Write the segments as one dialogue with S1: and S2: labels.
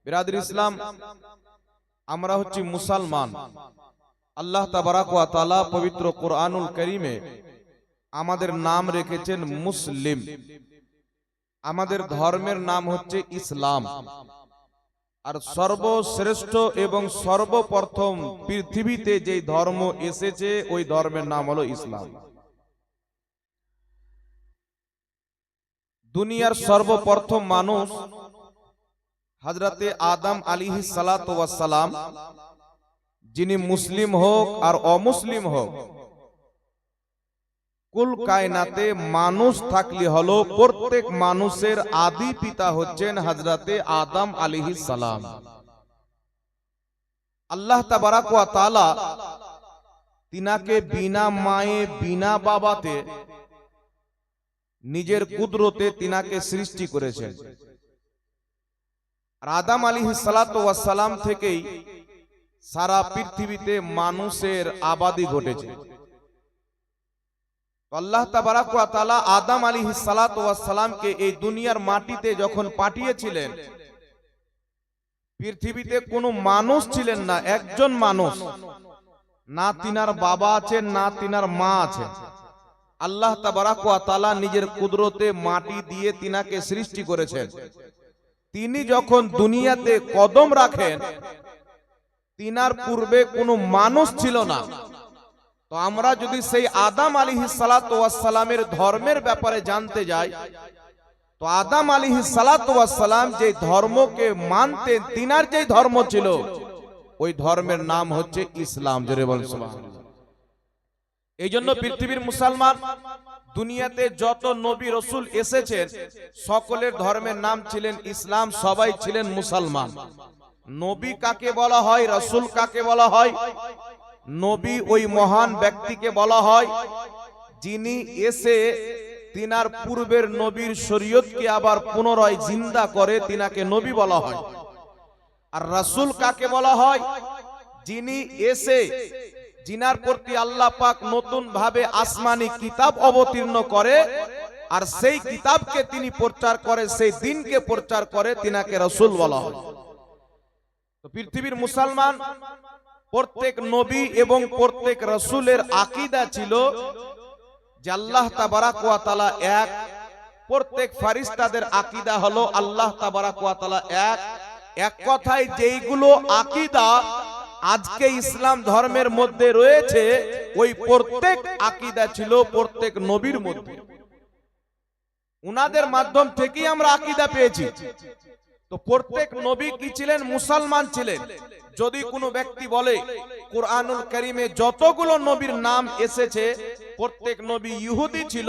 S1: বিরাদর ইসলাম, আমরা হচ্ছি মুসলমান। আল্লাহ তাবারাক ওয়া তাআলা পবিত্র কোরআনুল কারীমে আমাদের নাম রেখেছেন মুসলিম। আমাদের ধর্মের নাম হচ্ছে ইসলাম। আর সর্বশ্রেষ্ঠ এবং সর্বপ্রথম পৃথিবীতে যে ধর্ম এসেছে ওই ধর্মের নাম হলো ইসলাম। দুনিয়ার সর্বপ্রথম মানুষ হযরতে আদম আলাইহিস সালাতু ওয়াস সালাম, যিনি মুসলিম হোক আর অমুসলিম হোক, কুল কায়নাতে মানুষ থাকলে হলো প্রত্যেক মানুষের আদি পিতা হচ্ছেন হযরতে আদম আলাইহিস সালাম। আল্লাহ তাবারাক ওয়া তাআলা তিনাকে বিনা মায়ে বিনা বাবাতে নিজের কুদরতে তিনাকে সৃষ্টি করেছেন। আর আদম আলাইহিস সালাতু ওয়াস সালাম থেকেই সারা পৃথিবীতে মানুষের আবাদি ঘটেছে। আল্লাহ তাবারাক ওয়া তাআলা আদম আলাইহিস সালাতু ওয়াস সালামকে এই দুনিয়ার মাটিতে যখন পাঠিয়েছিলেন, পৃথিবীতে কোনো মানুষ ছিলেন না, একজন মানুষ, না তিনার বাবা আছেন না তিনার মা আছেন। আল্লাহ তাবারাক ওয়া তাআলা নিজের কুদরতে মাটি দিয়ে তিনাকে সৃষ্টি করেছেন। তিনি যখন দুনিয়াতে কদম রাখেন, তিনার পূর্বে কোনো মানুষ ছিল না। তো আমরা যদি সেই আদম আলাইহিস সালাতু ওয়াস সালামের ধর্মের ব্যাপারে জানতে যাই, তো আদম আলাইহিস সালাতু ওয়াস সালাম যে ধর্মকে মানতেন, তিনার যে ধর্ম ছিল ওই ধর্মের নাম হচ্ছে ইসলাম। জোরে বলুন সুবহানাল্লাহ। এই জন্য পৃথিবীর মুসলমান, দুনিয়াতে যত নবী রাসূল এসেছেন সকলের ধর্মের নাম ছিলেন ইসলাম, সবাই ছিলেন মুসলমান। নবী কাকে বলা হয়, রাসূল কাকে বলা হয়? নবী ওই মহান ব্যক্তিকে বলা হয় যিনি এসে তিনার পূর্বের নবীর শরীয়তকে আবার পুনরায় জিন্দা করে, তিনাকে নবী বলা হয়। আর রাসূল কাকে বলা হয়? যিনি এসে জিনার প্রতি আল্লাহ পাক নতুন ভাবে আসমানি কিতাব অবতীর্ণ করে আর সেই কিতাবকে তিনি প্রচার করে, সেই দিনকে প্রচার করে, তিনাকে রাসূল বলা হয়। তো পৃথিবীর মুসলমান, প্রত্যেক নবী এবং প্রত্যেক রাসূলের আকীদা ছিল যে আল্লাহ তাবারাক ওয়া তাআলা এক। প্রত্যেক ফেরেশতাদের আকীদা হলো আল্লাহ তাবারাক ওয়া তাআলা এক। এক কথায় যেইগুলো আকীদা আজকে ইসলাম ধর্মের মধ্যে রয়েছে, ওই প্রত্যেক আকীদা ছিল প্রত্যেক নবীর মধ্যে। উনাদের মাধ্যম থেকেই আমরা আকীদা পেয়েছি। তো প্রত্যেক নবী কি ছিলেন? মুসলমান ছিলেন। যদি কোনো ব্যক্তি বলে কোরআনুল কারীমে যতগুলো নবীর নাম এসেছে প্রত্যেক নবী ইহুদি ছিল,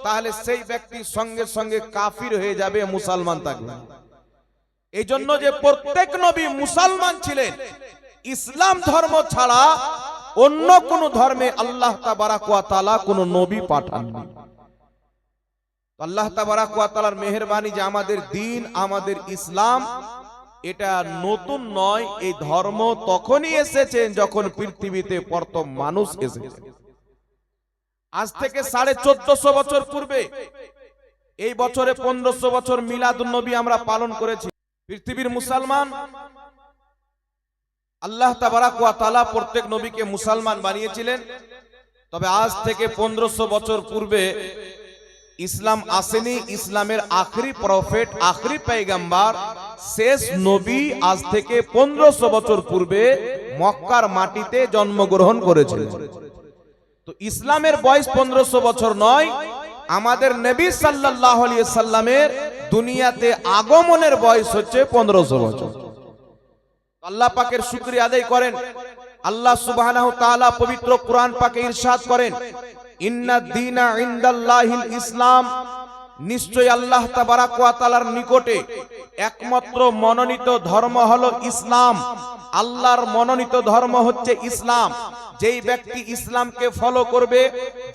S1: তাহলে সেই ব্যক্তি সঙ্গে সঙ্গে কাফির হয়ে যাবে, মুসলমান থাকবে। এই জন্য যে প্রত্যেক নবী মুসলমান ছিলেন, ইসলাম ধর্ম ছাড়া অন্য কোন ধর্মে আল্লাহ তাবারাক ওয়া তাআলা কোন নবী পাঠাননি। আল্লাহ তাবারাক ওয়া তাআলার মেহেরবানি যে আমাদের দিন, আমাদের ইসলাম, এটা নতুন নয়। এই ধর্ম তখনই এসেছে যখন পৃথিবীতে প্রথম মানুষ এসেছে। আজ থেকে 1450 বছর পূর্বে, এই বছরে 1500 বছর মিলাদুন নবী আমরা পালন করেছি। পৃথিবীর মুসলমান, আল্লাহ তাবারাক ওয়া তাআলা প্রত্যেক নবীকে মুসলমান বানিয়েছিলেন। তবে আজ থেকে 1500 বছর পূর্বে ইসলাম আসেনি। ইসলামের আখরি প্রফেট, আখরি পয়গম্বর, শেষ নবী আজ থেকে 1500 বছর পূর্বে মক্কার মাটিতে জন্মগ্রহণ করেছিলেন। তো ইসলামের বয়স 1500 বছর নয়, আমাদের নবী সাল্লাল্লাহু আলাইহি সাল্লামের দুনিয়াতে আগমনের বয়স হচ্ছে 1500 বছর। আল্লাহ পাকের শুকরিয়া আদায় করেন। আল্লাহ সুবহানাহু তাআলা পবিত্র কোরআন পাকে ইরশাদ করেন, ইন্নাদ দীনা ইনদাল্লাহিল ইসলাম, নিশ্চয় আল্লাহ তাবারাক ওয়া তাআলার নিকটে একমাত্র মনোনীত ধর্ম হলো ইসলাম। আল্লাহর মনোনীত ধর্ম হচ্ছে ইসলাম। যেই ব্যক্তি ইসলামকে ফলো করবে,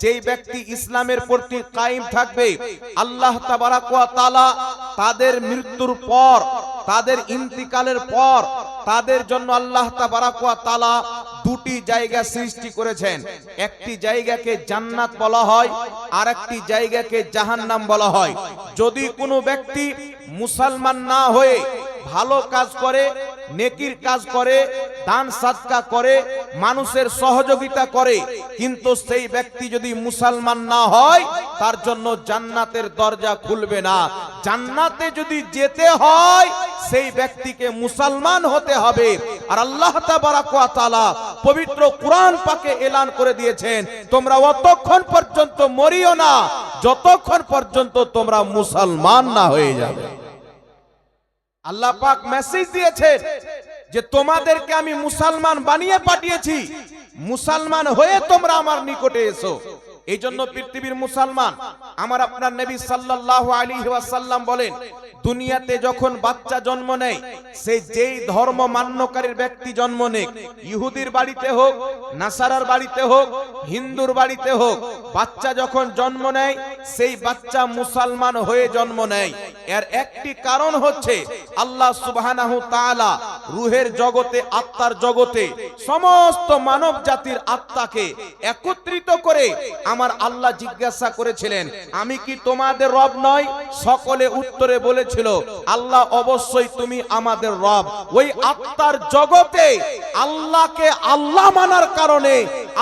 S1: যেই ব্যক্তি ইসলামের প্রতি কায়েম থাকবে, আল্লাহ তাবারাক ওয়া তাআলা তাদের মৃত্যুর পর, তাদের ইন্তিকালের পর তাদের জন্য আল্লাহ তাবারাক ওয়া তাআলা দুটি জায়গা সৃষ্টি করেছেন। একটি জায়গাকে জান্নাত বলা হয়, আর একটি জায়গাকে জাহান্নাম বলা হয়। যদি কোনো ব্যক্তি মুসলমান না হয়ে ভালো কাজ করে, নেকির কাজ করে, দান সাদকা করে, মানুষের সহযোগিতা করে, কিন্তু সেই ব্যক্তি যদি মুসলমান না হয় তার জন্য জান্নাতের দরজা খুলবে না। জান্নাতে যদি যেতে হয় সেই ব্যক্তিকে মুসলমান হতে হবে। আর আল্লাহ তাবারাক ওয়া তাআলা পবিত্র কোরআন পাকে এলান করে দিয়েছেন, তোমরা অতক্ষণ পর্যন্ত মরিও না যতক্ষণ পর্যন্ত তোমরা মুসলমান না হয়ে যাবে। আল্লাহ পাক মেসেজ দিয়েছেন যে তোমাদেরকে আমি মুসলমান বানিয়ে পাঠিয়েছি, মুসলমান হয়ে তোমরা আমার নিকটে এসো। এই জন্য পৃথিবীর মুসলমান আমার আপনার নবী সাল্লাল্লাহু আলাইহি ওয়াসাল্লাম বলেন, দুনিয়াতে যখন বাচ্চা জন্ম নেয়, সে যেই ধর্ম মান্যকারীর ব্যক্তি জন্ম নেয়, ইহুদির বাড়িতে হোক, নাসারার বাড়িতে হোক, হিন্দুর বাড়িতে হোক, বাচ্চা যখন জন্ম নেয় সেই বাচ্চা মুসলমান হয়ে জন্ম নেয়। এর একটি কারণ হচ্ছে আল্লাহ সুবহানাহু তাআলা রূহের জগতে, আত্মার জগতে সমস্ত মানব জাতির আত্মাকে একত্রিত করে আমার আল্লাহ জিজ্ঞাসা করেছিলেন, আমি কি তোমাদের রব নয়? সকলে উত্তরে বলেছিল, আল্লাহ অবশ্যই তুমি আমাদের রব। ওই আত্মার জগতে আল্লাহকে আল্লাহ মানার কারণে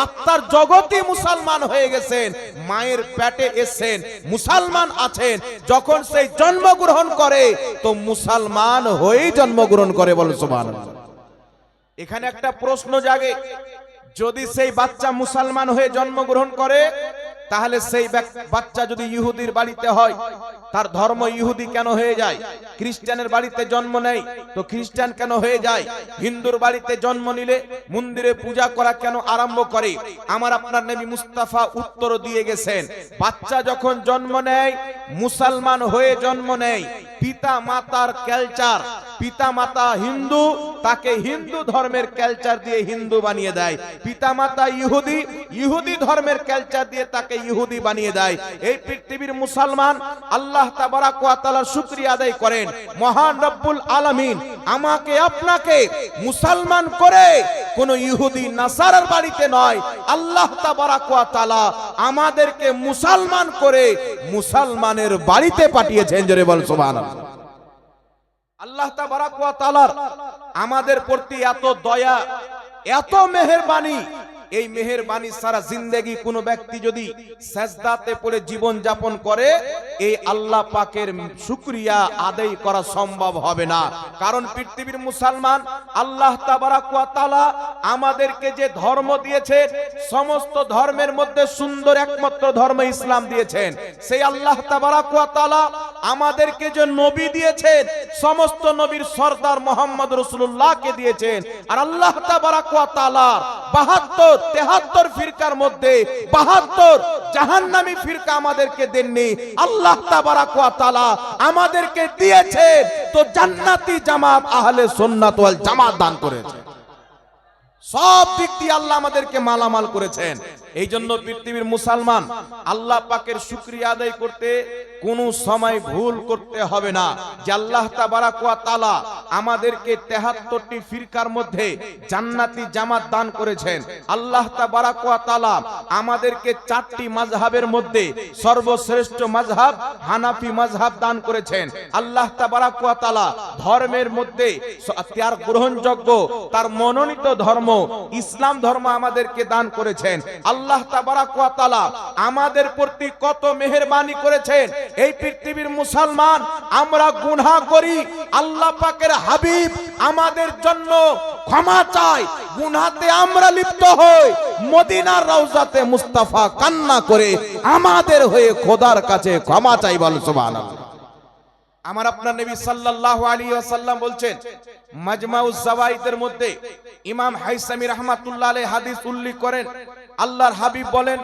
S1: আত্মার জগতে মুসলমান হয়ে গেছেন, মায়ের পেটে এসেছেন, মুসলমান আছেন। যখন সেই জন্মগ্রহণ করে তো মুসলমান হয়েই জন্মগ্রহণ করে, বলে সুবহানাল্লাহ। এখানে একটা প্রশ্ন জাগে, যদি সেই বাচ্চা মুসলমান হয়ে জন্মগ্রহণ করে তাহলে সেই বাচ্চা যদি ইহুদির বাড়িতে হয় তার ধর্ম ইহুদি কেন হয়ে যায়? খ্রিস্টানের বাড়িতে জন্ম নেয় তো খ্রিস্টান কেন হয়ে যায়? হিন্দুর বাড়িতে জন্ম নিলে মন্দিরে পূজা করা কেন আরম্ভ করে? আমার আপনার নবী মুস্তাফা উত্তর দিয়ে গেছেন, বাচ্চা যখন জন্ম নেয় মুসলমান হয়ে জন্ম নেয়, পিতা মাতার কালচার, পিতা মাতা হিন্দু, তাকে হিন্দু ধর্মের কালচার দিয়ে হিন্দু বানিয়ে দেয়। পিতা মাতা ইহুদি, ইহুদি ধর্মের কালচার দিয়ে তাকে ইহুদি বানিয়ে দেয়। এই পৃথিবীর মুসলমান আল্লাহ তাবারাক ওয়া তাআলার শুকরিয়া আদায় করেন, মহান রব্বুল আলামিন আমাকে আপনাকে মুসলমান করে কোন ইহুদি নাসারার বাড়িতে নয়, আল্লাহ তাবারাক ওয়া তাআলা আমাদেরকে মুসলমান করে মুসলমানের বাড়িতে পাঠিয়েছেন। জোরে বল সুবহানাল্লাহ। আল্লাহ তাবারাক ওয়া তাআলার আমাদের প্রতি এত দয়া, এত মেহেরবানি, এই মেহেরবানি সারা জিন্দেগি কোন ব্যক্তি যদি সেজদাতে পড়ে জীবন যাপন করে এই আল্লাহ পাকের শুকরিয়া আদায় করা সম্ভব হবে না। কারণ পৃথিবীর মুসলমান আল্লাহ তাবারাক ওয়া তাআলা আমাদেরকে যে ধর্ম দিয়েছেন, সমস্ত ধর্মের মধ্যে সুন্দর একমাত্র ধর্ম ইসলাম দিয়েছেন। সেই আল্লাহ তাবারাক ওয়া তাআলা আমাদেরকে যে নবী দিয়েছেন, সমস্ত নবীর সরদার মুহাম্মদ রাসূলুল্লাহকে দিয়েছেন। আর আল্লাহ তাবারাক ওয়া তাআলা 72-73 ফিরকার মধ্যে 72 জাহান্নামী ফিরকা আমাদেরকে দেননি, আল্লাহ তাবারাক ওয়া তাআলা আমাদেরকে দিয়েছেন তো জান্নাতি জামাত আহলে সুন্নাত ওয়াল জামাত দান করেছে। সব দিক দিয়ে আল্লাহ আমাদেরকে মালামাল করেছেন। এই জন্য পৃথিবীর মুসলমান আল্লাহ পাকের শুকরিয়া আদায় করতে কোনো সময় ভুল করতে হবে না যে আল্লাহ তাবারাক ওয়া তাআলা আমাদেরকে 73টি ফিরকার মধ্যে জান্নাতি জামাত দান করেছেন। আল্লাহ তাবারাক ওয়া তাআলা আমাদেরকে 4টি মাযহাবের মধ্যে সর্বশ্রেষ্ঠ মাযহাব হানাফি মাযহাব দান করেছেন। আল্লাহ তাবারাক ওয়া তাআলা ধর্মের মধ্যে তার গ্রহণযোগ্য, তার মনোনীত ধর্ম ইসলাম ধর্ম আমাদেরকে দান করেছেন। আল্লাহ তাবারাক ওয়া তাআলা আমাদের প্রতি কত মেহেরবানি করেছেন। এই পৃথিবীর মুসলমান আমরা গুনাহ করি, আল্লাহ পাকের হাবিব আমাদের জন্য ক্ষমা চায়, গুনাহতে আমরা লিপ্ত হই, মদিনার রওজাতে মুস্তাফা কান্না করে আমাদের হয়ে খোদার কাছে ক্ষমা চাই, বল সুবহানাল্লাহ। আমার আপনার নবী সাল্লাল্লাহু আলাইহি ওয়াসাল্লাম বলছেন, মাজমাউজ জাওয়াইদের মধ্যে ইমাম হাইসামি রাহমাতুল্লাহ আলাইহি হাদিস উল্লেখ করেন, আল্লাহর হাবিব বলেন,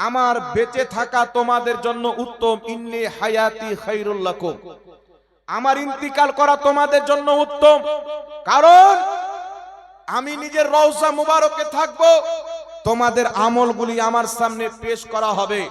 S1: আমার বেঁচে থাকা তোমাদের জন্য উত্তম, ইন্নী হায়াতি খায়রুল লাকুম, আমার ইন্তিকাল করা তোমাদের জন্য উত্তম। কারণ আমি নিজের রওজা মুবারকে থাকব, তোমাদের আমলগুলি আমার সামনে পেশ করা হবে।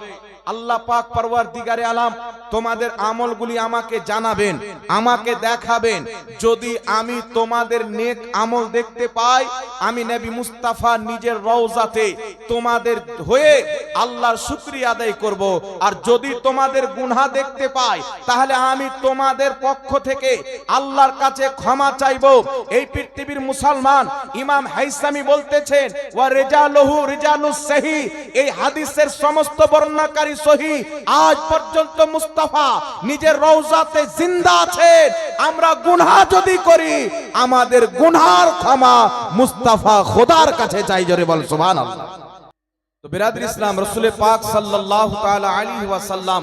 S1: আল্লাহ পাক পরওয়ারদিগারে আলাম তোমাদের আমলগুলি আমাকে জানাবেন, আমাকে দেখাবেন। যদি আমি তোমাদের নেক আমল দেখতে পাই, আমি নবী মুস্তাফা নিজের রওজাতে তোমাদের হয়ে আল্লাহর শুকরিয়া আদায় করব। আর যদি তোমাদের গুনাহ দেখতে পাই তাহলে আমি তোমাদের পক্ষ থেকে আল্লাহর কাছে ক্ষমা চাইবো। এই পৃথিবীর মুসলমান ইমাম হাইসামি বলতেছেন ওয়া রিজালুহু রিজালুস সহিহ, এই হাদিসের সমস্ত বর্ণনাকারী সহিহ। আজ পর্যন্ত মুস্তাফা নিজের রওজাতে জিন্দা আছেন। আমরা গুনাহ যদি করি আমাদের গুনাহর ক্ষমা মুস্তাফা খোদার কাছে চাই, জোরে বল সুবহানাল্লাহ। তো বিরাদর ইসলাম, রাসূল পাক সাল্লাল্লাহু তাআলা আলাইহি ওয়াসাল্লাম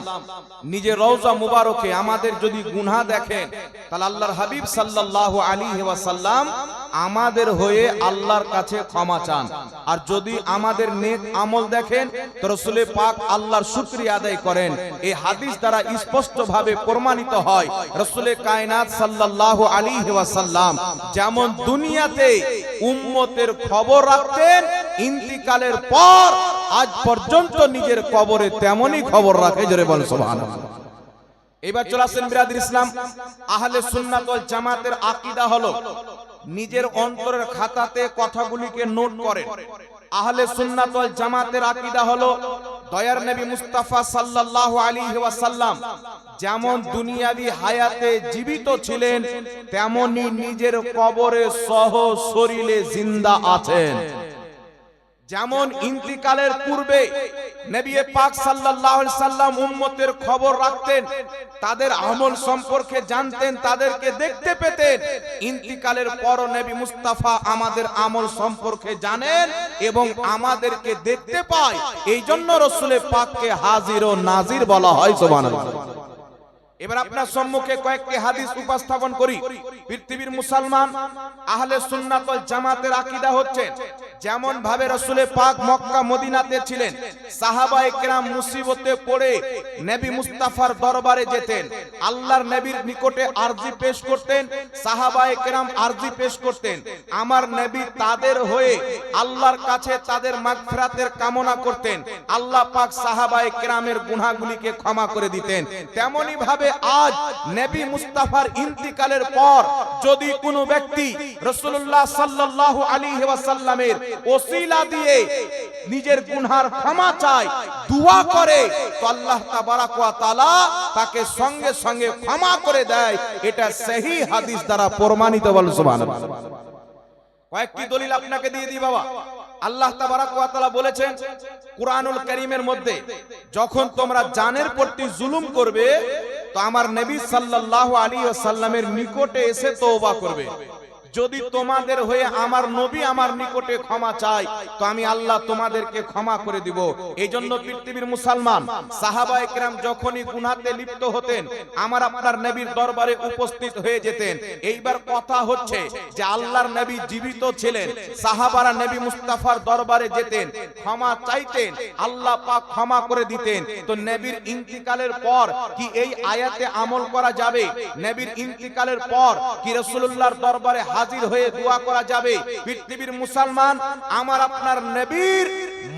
S1: নিজের রওজা মুবারকে আমাদের যদি গুনাহ দেখেন তাহলে আল্লাহর হাবিব সাল্লাল্লাহু আলাইহি ওয়াসাল্লাম আমাদের হয়ে আল্লাহর কাছে ক্ষমা চান। আর যদি আমাদের নেক আমল দেখেন তো রাসূল পাক আল্লাহর শুকরিয়া আদায় করেন। এই হাদিস দ্বারা স্পষ্টভাবে প্রমাণিত হয় রাসূল কায়নাত সাল্লাল্লাহু আলাইহি ওয়াসাল্লাম যেমন দুনিয়াতে উম্মতের খবর রাখতেন, ইন্তিকালের পর আজ পর্যন্ত নিজের কবরে তেমনই খবর রাখে, জোরে বল সুবহানাল্লাহ। এবার চলে আসেন বিরাদর ইসলাম, আহলে সুন্নাত ওয়াল জামাতের আকীদা হলো নিজের অন্তরের খাতাতে কথাগুলিকে নোট করেন। আহলে সুন্নাত ওয়াল জামাতের আকীদা হলো দয়ার নবী মুস্তাফা সাল্লাল্লাহু আলাইহি ওয়াসাল্লাম যেমন দুনিয়াবি হায়াতে জীবিত ছিলেন তেমনি নিজের কবরে সহ শরীরে জিন্দা আছেন। যেমন ইন্তিকালের পূর্বে নবী পাক সাল্লাল্লাহু আলাইহি সাল্লাম উম্মতের খবর রাখতেন, তাদের আমল সম্পর্কে জানতেন, তাদেরকে দেখতে পেতেন। ইন্তিকালের পর নবী মুস্তাফা আমাদের আমল সম্পর্কে জানেন এবং আমাদেরকে দেখতে পায়। এই জন্য রাসূল পাককে হাজির ও নাজির বলা হয়, সুবহানাল্লাহ। এবার আপনার সম্মুখে কয়েকটি হাদিস উপস্থাপন করি। পৃথিবীর মুসলমান আহলে সুন্নাত ওয়াল জামাতের আকীদা হচ্ছে যেমন ভাবে রাসূল পাক মক্কা মদিনাতে ছিলেন, সাহাবায়ে কেরাম মুসিবতে পড়ে নবী মুস্তাফার দরবারে যেতেন, আল্লাহর নবীর নিকটে আরজি পেশ করতেন, সাহাবায়ে কেরাম আরজি পেশ করতেন, আমার নবী তাদের হয়ে আল্লাহর কাছে তাদের মাগফিরাতের কামনা করতেন, আল্লাহ পাক সাহাবায়ে কেরামের গুনাহগুলিকে ক্ষমা করে দিতেন। তেমনি ভাবে আজ নবী মুস্তাফার ইন্তিকালের পর যদি কোনো ব্যক্তি রাসূলুল্লাহ সাল্লাল্লাহু আলাইহি ওয়াসাল্লামের ওসিলা দিয়ে নিজের গুনাহর ক্ষমা চায়, দোয়া করে, তো আল্লাহ তাবারাক ওয়া তাআলা তাকে সঙ্গে সঙ্গে ক্ষমা করে দেয়। এটা সহিহ হাদিস দ্বারা প্রমাণিত, বল সুবহানাল্লাহ। কয়েকটি দলিল আপনাকে দিয়ে দিই বাবা। আল্লাহ তাবারাক ওয়া তাআলা বলেছেন কুরআনুল কারীমের মধ্যে, যখন তোমরা জানের প্রতি জুলুম করবে তো আমার নবী সাল্লাল্লাহু আলাইহি ওয়াসাল্লামের নিকটে এসে তওবা করবে। যদি তোমাদের হয়ে আমার নবী আমার নিকটে ক্ষমা চায় তো আমি আল্লাহ তোমাদেরকে ক্ষমা করে দিব। এই জন্য পৃথিবীর মুসলমান সাহাবায়ে কেরাম যখনই গুনাহতে লিপ্ত হতেন আমার আপনার নবীর দরবারে উপস্থিত হয়ে যেতেন। এইবার কথা হচ্ছে যে আল্লাহর নবী জীবিত ছিলেন, সাহাবারা নবী মুস্তাফার দরবারে যেতেন, ক্ষমা চাইতেন, আল্লাহ পাক ক্ষমা করে দিতেন। তো নবীর ইন্তিকালের পর কি এই আয়াতে আমল করা যাবে? নবীর ইন্তিকালের পর কি রাসূলুল্লাহর দরবারে হাজির হয়ে দোয়া করা যাবে? পৃথিবীর মুসলমান আমার আপনার নবীর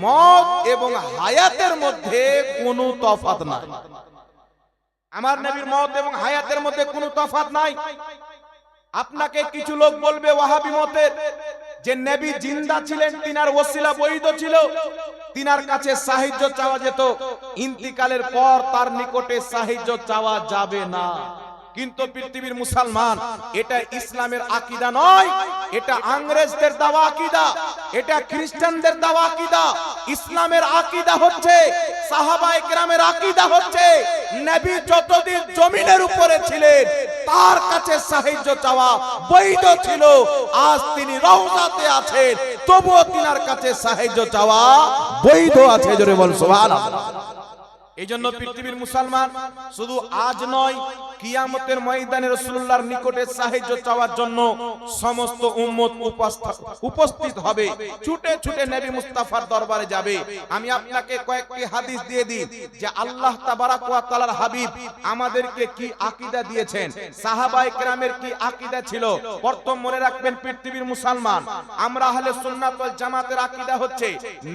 S1: মত এবং হায়াতের মধ্যে কোনো তফাৎ নাই। আমার নবীর মত এবং হায়াতের মধ্যে কোনো তফাৎ নাই। আপনাকে কিছু লোক বলবে ওয়াহাবি মতের যে নবী জিন্দা ছিলেন, তিনার ওসিলা বৈধ ছিল, তিনার কাছে সাহায্য চাওয়া যেত, ইন্তিকালের পর তার নিকটে সাহায্য চাওয়া যাবে না। কিন্তু পৃথিবীর মুসলমান এটা ইসলামের আকীদা নয়, এটা ইংরেজদের দেওয়া আকীদা, এটা খ্রিস্টানদের দেওয়া আকীদা। ইসলামের আকীদা হচ্ছে, সাহাবায়ে কেরামের আকীদা হচ্ছে নবী যতদিন জমিনের উপরে ছিলেন তার কাছে সাহায্য চাওয়া বৈধ ছিল। আজ তিনি রওজাতে আছেন তবুও তিনার কাছে সাহায্য চাওয়া বৈধ আছে, জোরে বল সুবহানাল্লাহ। এই জন্য পৃথিবীর মুসলমান শুধু আজ নয়, কিয়ামতের ময়দানে রাসূলুল্লাহর নিকটে সাহায্য চাওয়ার জন্য সমস্ত উম্মত উপস্থিত হবে, ছুটে ছুটে নবী মুস্তাফার দরবারে যাবে। আমি আপনাকে কয়েকটি হাদিস দিয়ে দিই যে আল্লাহ তাবারাক ওয়া তাআলার হাবিব আমাদেরকে কি আকীদা দিয়েছেন, সাহাবায়ে কেরামের কি আকীদা ছিল। প্রথম মনে রাখবেন পৃথিবীর মুসলমান, আমরা আহলে সুন্নাত ওয়াল জামাতের আকীদা হচ্ছে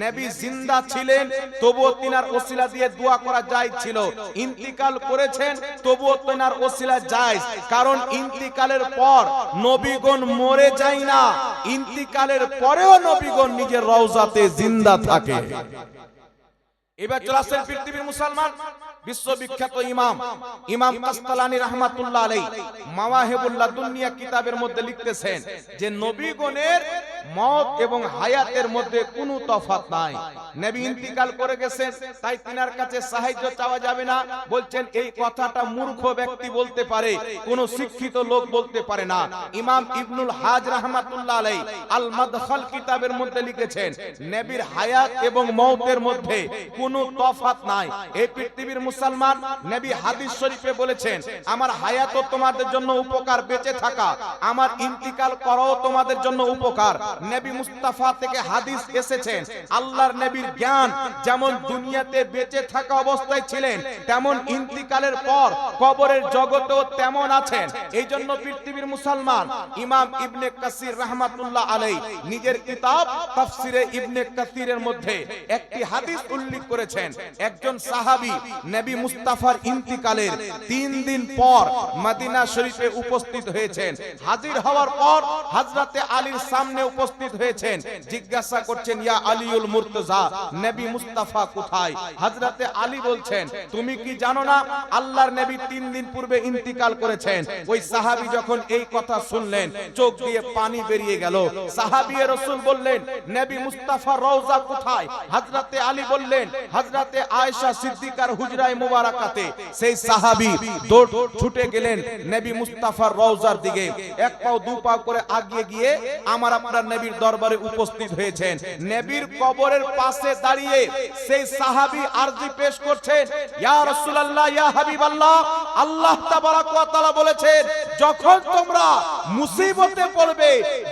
S1: নবী জিন্দা ছিলেন তবুও তিনার ওসিলা দিয়ে দোয়া করা জায়েজ ছিল, ইন্তিকাল করেছেন তবুও তিনার ওসিলা জায়েজ। কারণ ইন্তিকালের পর নবীগণ মরে যায় না, ইন্তিকালের পরেও নবীগণ নিজের রওজাতে জিন্দা থাকে। এবার চলে আসেন পৃথিবীর মুসলমান বিশ্ববিখ্যাত ইমাম কাসতালানী রাহমাতুল্লাহ আলাইহি মাওয়াহিবুল লাদুনিয়া কিতাবের মধ্যে লিখতেছেন যে নবীগণের মওত এবং হায়াতের মধ্যে কোনো তফাৎ নাই। নবী ইন্তিকাল করে গেছেন, তাই তিনার কাছে সাহায্য চাওয়া যাবে না। বলছেন এই কথাটা মূর্খ ব্যক্তি বলতে পারে, কোন শিক্ষিত লোক বলতে পারে না। ইমাম ইবনুল হাজ রাহমাতুল্লাহ আলাইহি আল মাদখাল কিতাবের মধ্যে লিখেছেন নবীর হায়াত এবং মওতের মধ্যে কোনো তফাৎ নাই। এই পৃথিবীর মুসলমান, নবী হাদিস শরীফে বলেছেন আমার হায়াতও তোমাদের জন্য উপকার, বেঁচে থাকা, আমার ইন্তিকাল করাও তোমাদের জন্য উপকার। নবী মুস্তাফা থেকে হাদিস এসেছেন আল্লাহর নবীর জ্ঞান যেমন দুনিয়াতে বেঁচে থাকা অবস্থায় ছিলেন, তেমন ইন্তিকালের পর কবরের জগতেও তেমন আছেন। এই জন্য পৃথিবীর মুসলমান ইমাম ইবনে কাসির রাহমাতুল্লাহ আলাইহি নিজের কিতাব তাফসিরে ইবনে কাসিরের মধ্যে একটি হাদিস উল্লেখ করেছেন। একজন সাহাবী নবী মুস্তাফার ইন্তিকালের 3 দিন পর মদিনা শরীফে উপস্থিত হয়েছেন। হাজির হওয়ার পর হযরতে আলীর সামনে উপস্থিত হয়েছেন। জিজ্ঞাসা করছেন ইয়া আলীউল মুর্তজা, নবী মুস্তাফা কোথায়? হযরতে আলী বলছেন তুমি কি জানো না আল্লাহর নবী 3 দিন পূর্বে ইন্তিকাল করেছেন? ওই সাহাবী যখন এই কথা শুনলেন চোখ দিয়ে পানি বেরিয়ে গেল। সাহাবী রাসূল বললেন নবী মুস্তাফার রওজা কোথায়? হযরতে আলী বললেন হযরতে আয়েশা সিদ্দিকার হুজরায়ে মুবারাকাতে। সেই সাহাবী দৌড় ছুটে গেলেন নবী মুস্তাফার রওজার দিকে, এক পাও দু পাও করে আগিয়ে গিয়ে আমার আপনার নবীর দরবারে উপস্থিত হয়েছেন। নবীর কবরের পাশে দাঁড়িয়ে সেই সাহাবী আরজি পেশ করছেন ইয়া রাসূলুল্লাহ, ইয়া হাবিবাল্লাহ, আল্লাহ তাবারাক ওয়া তাআলা বলেছেন যখন তোমরা মুসিবতে পড়বে,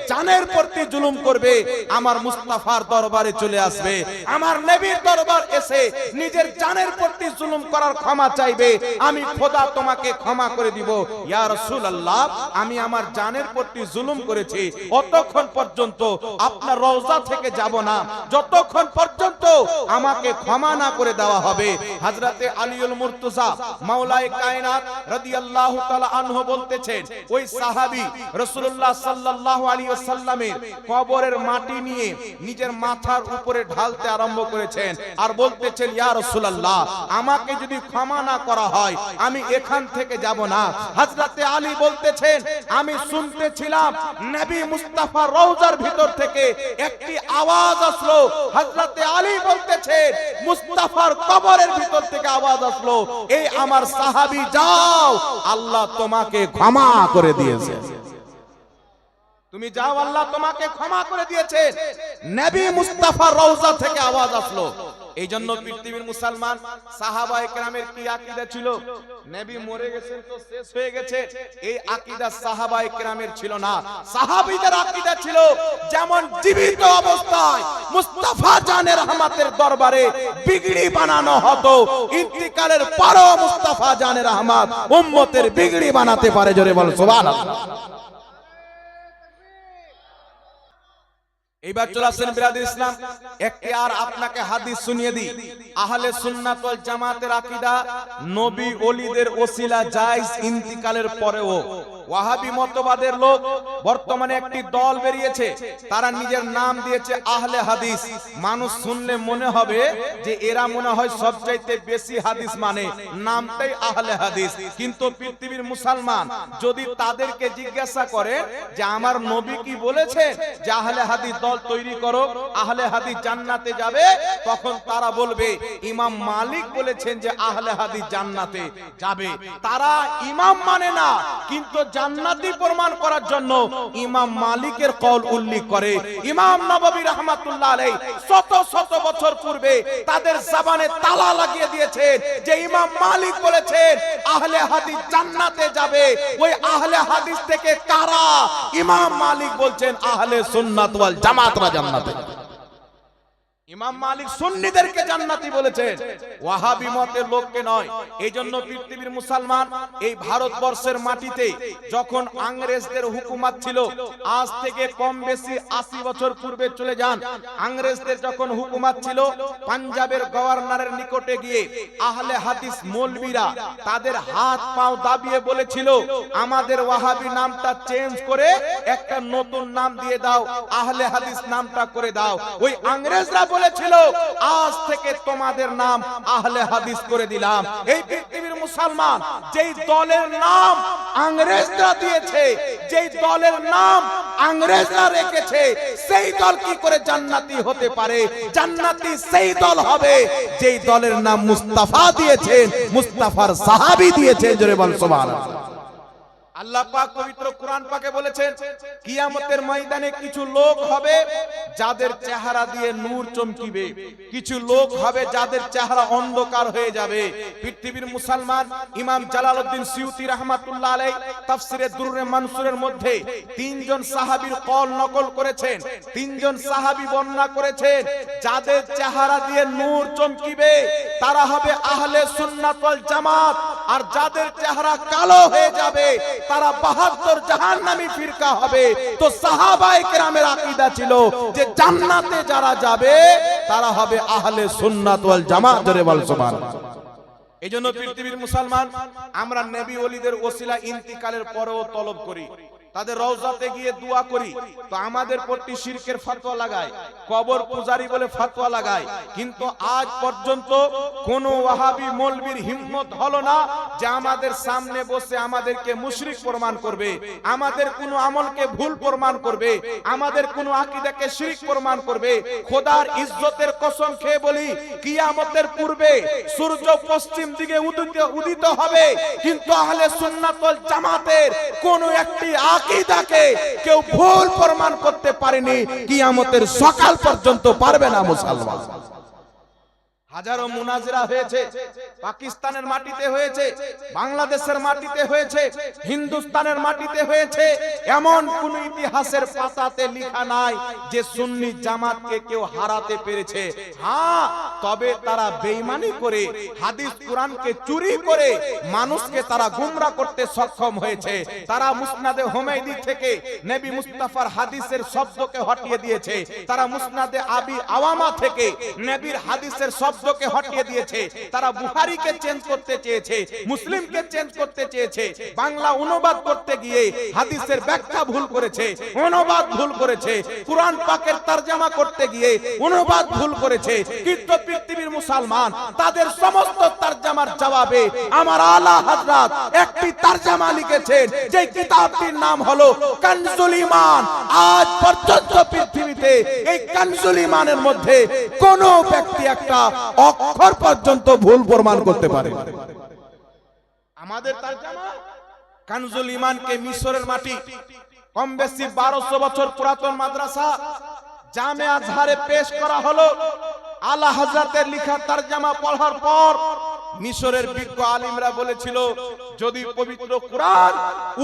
S1: জানের প্রতি জুলুম করবে, আমার মুস্তাফার দরবারে চলে আসবে, আমার নবীর দরবার এসে নিজের জানের প্রতি জুলুম করার ক্ষমা চাইবে, আমি খোদা তোমাকে ক্ষমা করে দিব। ইয়া রাসূলুল্লাহ, আমি আমার জানের প্রতি জুলুম করেছি, অতক্ষণ পর্যন্ত আপনার রওজা থেকে যাব না যতক্ষণ পর্যন্ত আমাকে ক্ষমা না করে দেওয়া হবে। হযরতে আলীউল মুর্তজা মাওলায়ে কায়নাত রাদিয়াল্লাহু তাআলা আনহু বলতেছেন ওই সাহাবী রাসূলুল্লাহ সাল্লাল্লাহু আলাইহি ওয়াসাল্লামের কবরের মাটি নিয়ে নিজের মাথার উপরে ঢালতে আরম্ভ করেছেন আর বলতেছেন ইয়া রাসূলুল্লাহ, আমাকে যদি ক্ষমা না করা হয় আমি এখান থেকে যাব না। হযরতে আলী বলতেছেন আমি শুনতেছিলাম নবী মুস্তাফার রওজার ভিতর থেকে একটি আওয়াজ আসলো। হযরতে আলী বলতেছেন মুস্তাফার কবরের ভিতর থেকে আওয়াজ আসলো, এই আমার সাহাবী যাও, আল্লাহ তোমাকে ক্ষমা করে দিয়েছে, তুমি যাও, আল্লাহ তোমাকে ক্ষমা করে দিয়েছে। নবী মুস্তাফার রওজা থেকে আওয়াজ আসলো। এই জন্য পৃথিবীর মুসলমান সাহাবায়ে কেরামের কি আকীদা ছিল? নবী মরে গেছেন তো শেষ হয়ে গেছে, এই আকীদা সাহাবায়ে কেরামের ছিল না। সাহাবীদের আকীদা ছিল যেমন জীবিত অবস্থায় মুস্তাফা জানের রহমতের দরবারে বিগড়ি বানানো হতো, ইন্তিকালের পরও মুস্তাফা জানের রহমত উম্মতের বিগড়ি বানাতে পারে। জোরে বল সুবহানাল্লাহ। এইবার চলে আসেন বিরাদর ইসলাম, একটি আর আপনাকে হাদিস শুনিয়ে দিই। আহলে সুন্নাত ওয়াল জামাতের আকীদা নবী ওলিদের ওসিলা জায়েজ ইন্তিকালের পরেও। ওয়াহাবি মতবাদের লোক বর্তমানে একটি দল বেরিয়েছে, তারা নিজের নাম দিয়েছে আহলে হাদিস। মানুষ শুনলে মনে হবে যে এরা মনে হয় সবচাইতে বেশি হাদিস মানে, নামটাই আহলে হাদিস। কিন্তু পৃথিবীর মুসলমান যদি তাদেরকে জিজ্ঞাসা করে যে আমার নবী কি বলেছে যে আহলে হাদিস দল তৈরি করো, আহলে হাদিস জান্নাতে যাবে, তখন তারা বলবে ইমাম মালিক বলেছেন যে আহলে হাদিস জান্নাতে যাবে। তারা ইমাম মানে না, কিন্তু জান্নাতি প্রমাণ করার জন্য ইমাম মালিকের কওল উল্লেখ করে। ইমাম নববী রাহমাতুল্লাহ আলাইহি শত শত বছর পূর্বে তাদের জবানে তালা লাগিয়ে দিয়েছেন যে ইমাম মালিক বলেছেন আহলে হাদিস জান্নাতে যাবে। ওই আহলে হাদিস থেকে কারা? ইমাম মালিক বলছেন আহলে সুন্নাত ওয়াল জামাতরা জান্নাতে। ইমাম মালিক সুন্নিদেরকে জান্নাতি বলেছেন, ওয়াহাবি মতের লোককে নয়। এইজন্য পৃথিবীর মুসলমান এই ভারতবর্ষের মাটিতে যখন ইংরেজদের হুকুমত ছিল, আজ থেকে কম বেশি 80 বছর পূর্বে চলে যান, ইংরেজদের যখন হুকুমত ছিল, পাঞ্জাবের গভর্নরের নিকটে গিয়ে আহলে হাদিস মৌলবীরা তাদের হাত পাও দাবিয়ে বলেছিল আমাদের ওয়াহাবি নামটা চেঞ্জ করে একটা নতুন নাম দিয়ে দাও, আহলে হাদিস নামটা করে দাও। ওই ইংরেজরা বলেছিল আজ থেকে তোমাদের নাম আহলে হাদিস করে দিলাম। এই পৃথিবীর মুসলমান যেই দলের নাম ইংরেজরা দিয়েছে, যেই দলের নাম ইংরেজরা রেখেছে, সেই দল কি করে জান্নাতি হতে পারে? জান্নাতি সেই দল হবে যেই দলের নাম মুস্তাফা দিয়েছেন, মুস্তাফার সাহাবী দিয়েছেন। জোরে বল সুবহানাল্লাহ। আল্লাহ পাক পবিত্র কোরআন পাকে বলেছেন কিয়ামতের ময়দানে কিছু লোক হবে যাদের চেহারা দিয়ে নূর চমকিবে, কিছু লোক হবে যাদের চেহারা অন্ধকার হয়ে যাবে। পৃথিবীর মুসলমান ইমাম জালালউদ্দিন সিউতি রাহমাতুল্লাহ আলাইহি তাফসিরে দুররে মানসুরের মধ্যে তিনজন সাহাবীর কল নকল করেছেন। তিনজন সাহাবী বর্ণনা করেছেন যাদের চেহারা দিয়ে নূর চমকিবে তারা হবে আহলে সুন্নাত ওয়াল জামাত, আর যাদের চেহারা কালো হয়ে যাবে তারা 72 জাহান্নামী ফিরকা হবে। তো সাহাবায়ে কেরামের আকীদা ছিল যে জান্নাতে যারা যাবে তারা হবে আহলে সুন্নাত ওয়াল জামাত। জোরে বল সুবহানাল্লাহ। এইজন্য পৃথিবীর মুসলমান আমরা নবী ওলিদের ওসিলা ইন্তিকালের পরেও তলব করি, তাদের রওজাতে গিয়ে দোয়া করি। তো আমাদের প্রতি শিরকের ফতোয়া লাগায়, কবর পূজারি বলে ফতোয়া লাগায়, কিন্তু আজ পর্যন্ত কোন ওয়াহাবি মৌলবীর হিম্মত হলো না যে আমাদের সামনে বসে আমাদেরকে মুশরিক প্রমাণ করবে, আমাদের কোন আমলকে ভুল প্রমাণ করবে, আমাদের কোন আকীদাকে শিরক প্রমাণ করবে। খোদার ইজ্জতের কসম খেয়ে বলি কিয়ামতের পূর্বে সূর্য পশ্চিম দিকে উদিত হবে, কিন্তু আহলে সুন্নাত ওয়াল জামাতের কোন একটি আকীদাকে কেউ ভুল প্রমাণ করতে পারেনি, কিয়ামতের সকাল পর্যন্ত পারবে না মুসলমান। হাজারো মুনাজিরা হয়েছে, পাকিস্তানের মাটিতে হয়েছে, বাংলাদেশের মাটিতে হয়েছে, হিন্দুস্তানের মাটিতে হয়েছে। এমন কোন ইতিহাসের পাতাতে লেখা নাই যে সুন্নি জামাতকে কেউ হারাতে পেরেছে। হ্যাঁ, তবে তারা বেঈমানি করে হাদিস কোরআনকে চুরি করে মানুষকে তারা গুমরাহ করতে সক্ষম হয়েছে। তারা মুসনাদে হুমায়দি থেকে নবী মুস্তাফার হাদিসের শব্দকে হটিয়ে দিয়েছে, তারা মুসনাদে আবি আওয়ামা থেকে নবীর হাদিসের শব্দকে হটিয়ে দিয়েছে, তারা বুখারীকে চেঞ্জ করতে চেয়েছে, মুসলিমকে চেঞ্জ করতে চেয়েছে, বাংলা অনুবাদ করতে গিয়ে হাদিসের ব্যাখ্যা ভুল করেছে, অনুবাদ ভুল করেছে, কোরআন পাকের তরজমা করতে গিয়ে অনুবাদ ভুল করেছে। কিন্তু পৃথিবীর মুসলমান তাদের সমস্ত তরজমার জবাবে আমার আলা হযরত একটি তরজমা লিখেছেন, যে কিতাবটির নাম হলো কানজুল ঈমান। আজ পর্যন্ত পৃথিবীতে এই কানজুল ঈমানের মধ্যে কোন ব্যক্তি একটা অক্ষর পর্যন্ত ভুল প্রমাণ করতে পারে। আমাদের তরজমা কানজুল ঈমানকে মিশরের মাটি কম বেশি 1200 বছর পুরাতন মাদ্রাসা জামে আজহারে পেশ করা হলো। আলা হযরতের লেখা তরজমা পড়ার পর মিশরের বিজ্ঞ আলিমরা বলেছিল যদি পবিত্র কোরআন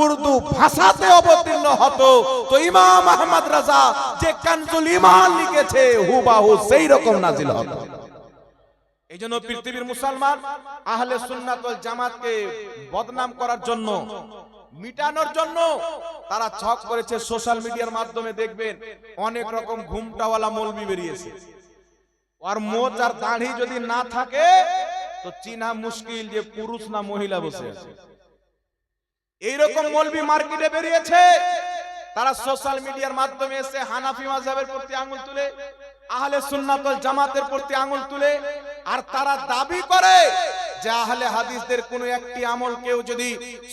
S1: উর্দু ভাষাতে অবতীর্ণ হতো তো ইমাম আহমদ রাজা যে কানজুল ঈমান লিখেছে হুবাহু সেই রকম নাজিল হতো। এইজন্য পৃথিবীর মুসলমান আহলে সুন্নাত ওয়াল জামাতকে বদনাম করার জন্য, মিটানোর জন্য তারা ছক করেছে। সোশ্যাল মিডিয়ার মাধ্যমে দেখবেন অনেক রকম ঘুমটাওয়ালা মৌলবি বেরিয়েছে, আর মোচ আর দাড়ি যদি না থাকে তো চিনা মুশকিল যে পুরুষ না মহিলা বসে আছে। এইরকম মৌলবি মার্কেটে বেরিয়েছে। তারা সোশ্যাল মিডিয়ার মাধ্যমে এসে হানাফি মাযহাবের প্রতি আঙ্গুল তুলে, আহলে সুন্নাত ওয়াল জামাতের প্রতি আঙ্গুল তুলে, আর তারা দাবি করে যে আহলে হাদিসদের কোন একটি আমল কেউ যদি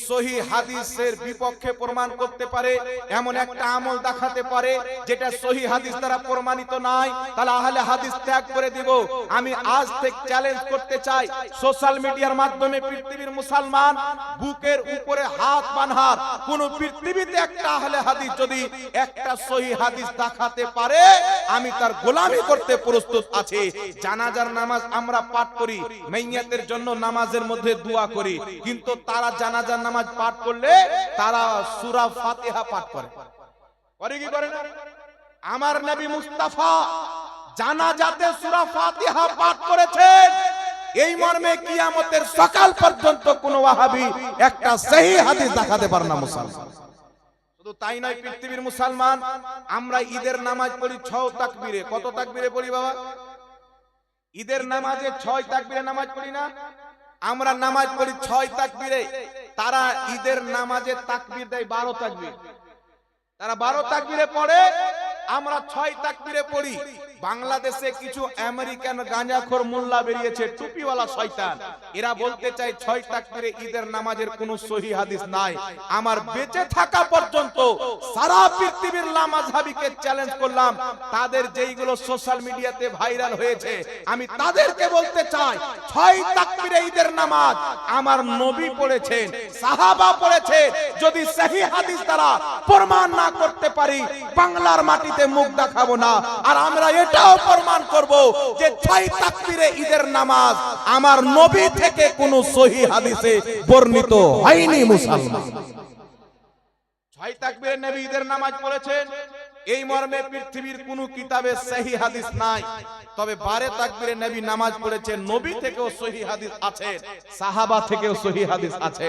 S1: সহিহ হাদিসের বিপক্ষে প্রমাণ করতে পারে, এমন একটা আমল দেখাতে পারে যেটা সহিহ হাদিস দ্বারা প্রমাণিত নয়, তাহলে আহলে হাদিস ত্যাগ করে দিব। আমি আজ থেকে চ্যালেঞ্জ করতে চাই সোশ্যাল মিডিয়ার মাধ্যমে পৃথিবীর মুসলমান বুকের উপরে হাত বাঁধার কোন পৃথিবীতে একটা আহলে হাদিস যদি একটা সহিহ হাদিস দেখাতে পারে আমি তার গোলামি করতে প্রস্তুত আছি। জানাজার নামাজ আমরা পাঠ করি, মাইয়াতের জন্য নামাজের মধ্যে দোয়া করি, কিন্তু তারা জানাজার নামাজ পাঠ করলে তারা সূরা ফাতিহা পাঠ করে কি করে না? আমার নবী মুস্তাফা জানাজাতে সূরা ফাতিহা পাঠ করেছেন। এই মর্মে কিয়ামতের সকাল পর্যন্ত কোন ওয়াহাবি একটা সহিহ হাদিস দেখাতে পারে না মুসলমান। শুধু তাই নয়, পৃথিবীর মুসলমান আমরা ঈদের নামাজ পড়ি 6 তাকবীরে। কত তাকবীরে পড়ি বাবা? ঈদের নামাজে 6 তাকবীরে নামাজ পড়ি না? আমরা নামাজ পড়ি 6 তাকবীরে, তারা ঈদের নামাজে তাকবীর দেয় 12 তাকবীর। তারা 12 তাকবীরে পড়ে, আমরা 6 তাকবীরে পড়ি। বাংলাদেশে কিছু আমেরিকান গাঁজাখোর মোল্লা বেরিয়েছে, টুপিওয়ালা শয়তান। এরা বলতে চায় 6 তাকবীরে ঈদের নামাজের কোনো সহি হাদিস নাই। আমার বেঁচে থাকা পর্যন্ত সারা পৃথিবীর লামাযহাবিকে চ্যালেঞ্জ করলাম, তাদের যেইগুলো সোশ্যাল মিডিয়াতে ভাইরাল হয়েছে, আমি তাদেরকে বলতে চাই 6 তাকবীরে ঈদের নামাজ আমার নবী পড়েছেন, সাহাবা পড়েছেন। যদি সহি হাদিস দ্বারা প্রমাণ না করতে পারি, বাংলার মাটিতে মুখ দেখাবো না। আর আমরা এটাও প্রমাণ করব যে 6 তাকবীরে ঈদের নামাজ আমার নবী থেকে কোনো সহি হাদিসে বর্ণিত হয়নি। মুসলমান 6 তাকবীরে নবী ঈদের নামাজ পড়েছেন, এই মর্মে পৃথিবীর কোন কিতাবে সহি হাদিস নাই। তবে 12 তাকবীরে নবী নামাজ পড়েছেন, নবী থেকেও সহি হাদিস আছে, সাহাবা থেকেও সহি হাদিস আছে।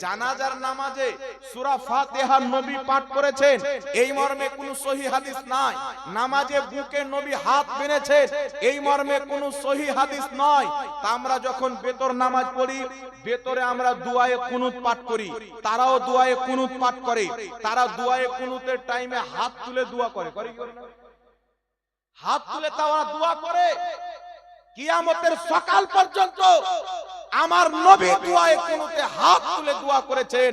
S1: জানাজার নামাজে সূরা ফাতিহা নবী পাঠ করেছেন, এই মর্মে কোনো সহি হাদিস নাই। নামাজে বুকে নবী হাত বেঁধেছেন, এই মর্মে কোনো সহি হাদিস নয়। তা আমরা যখন বেতর নামাজ পড়ি, বেতরে আমরা দুআয়ে কুনুত পাঠ করি, তারাও দুআয়ে কুনুত পাঠ করে। তারা দুআয়ে কুনুতের টাইমে হাত তুলে দোয়া করে, করে কি করে না? হাত তুলে তারা দোয়া করে। কিয়ামতের সকাল পর্যন্ত আমার নবী দুআয়ে কুনুতে হাত তুলে দোয়া করেছেন,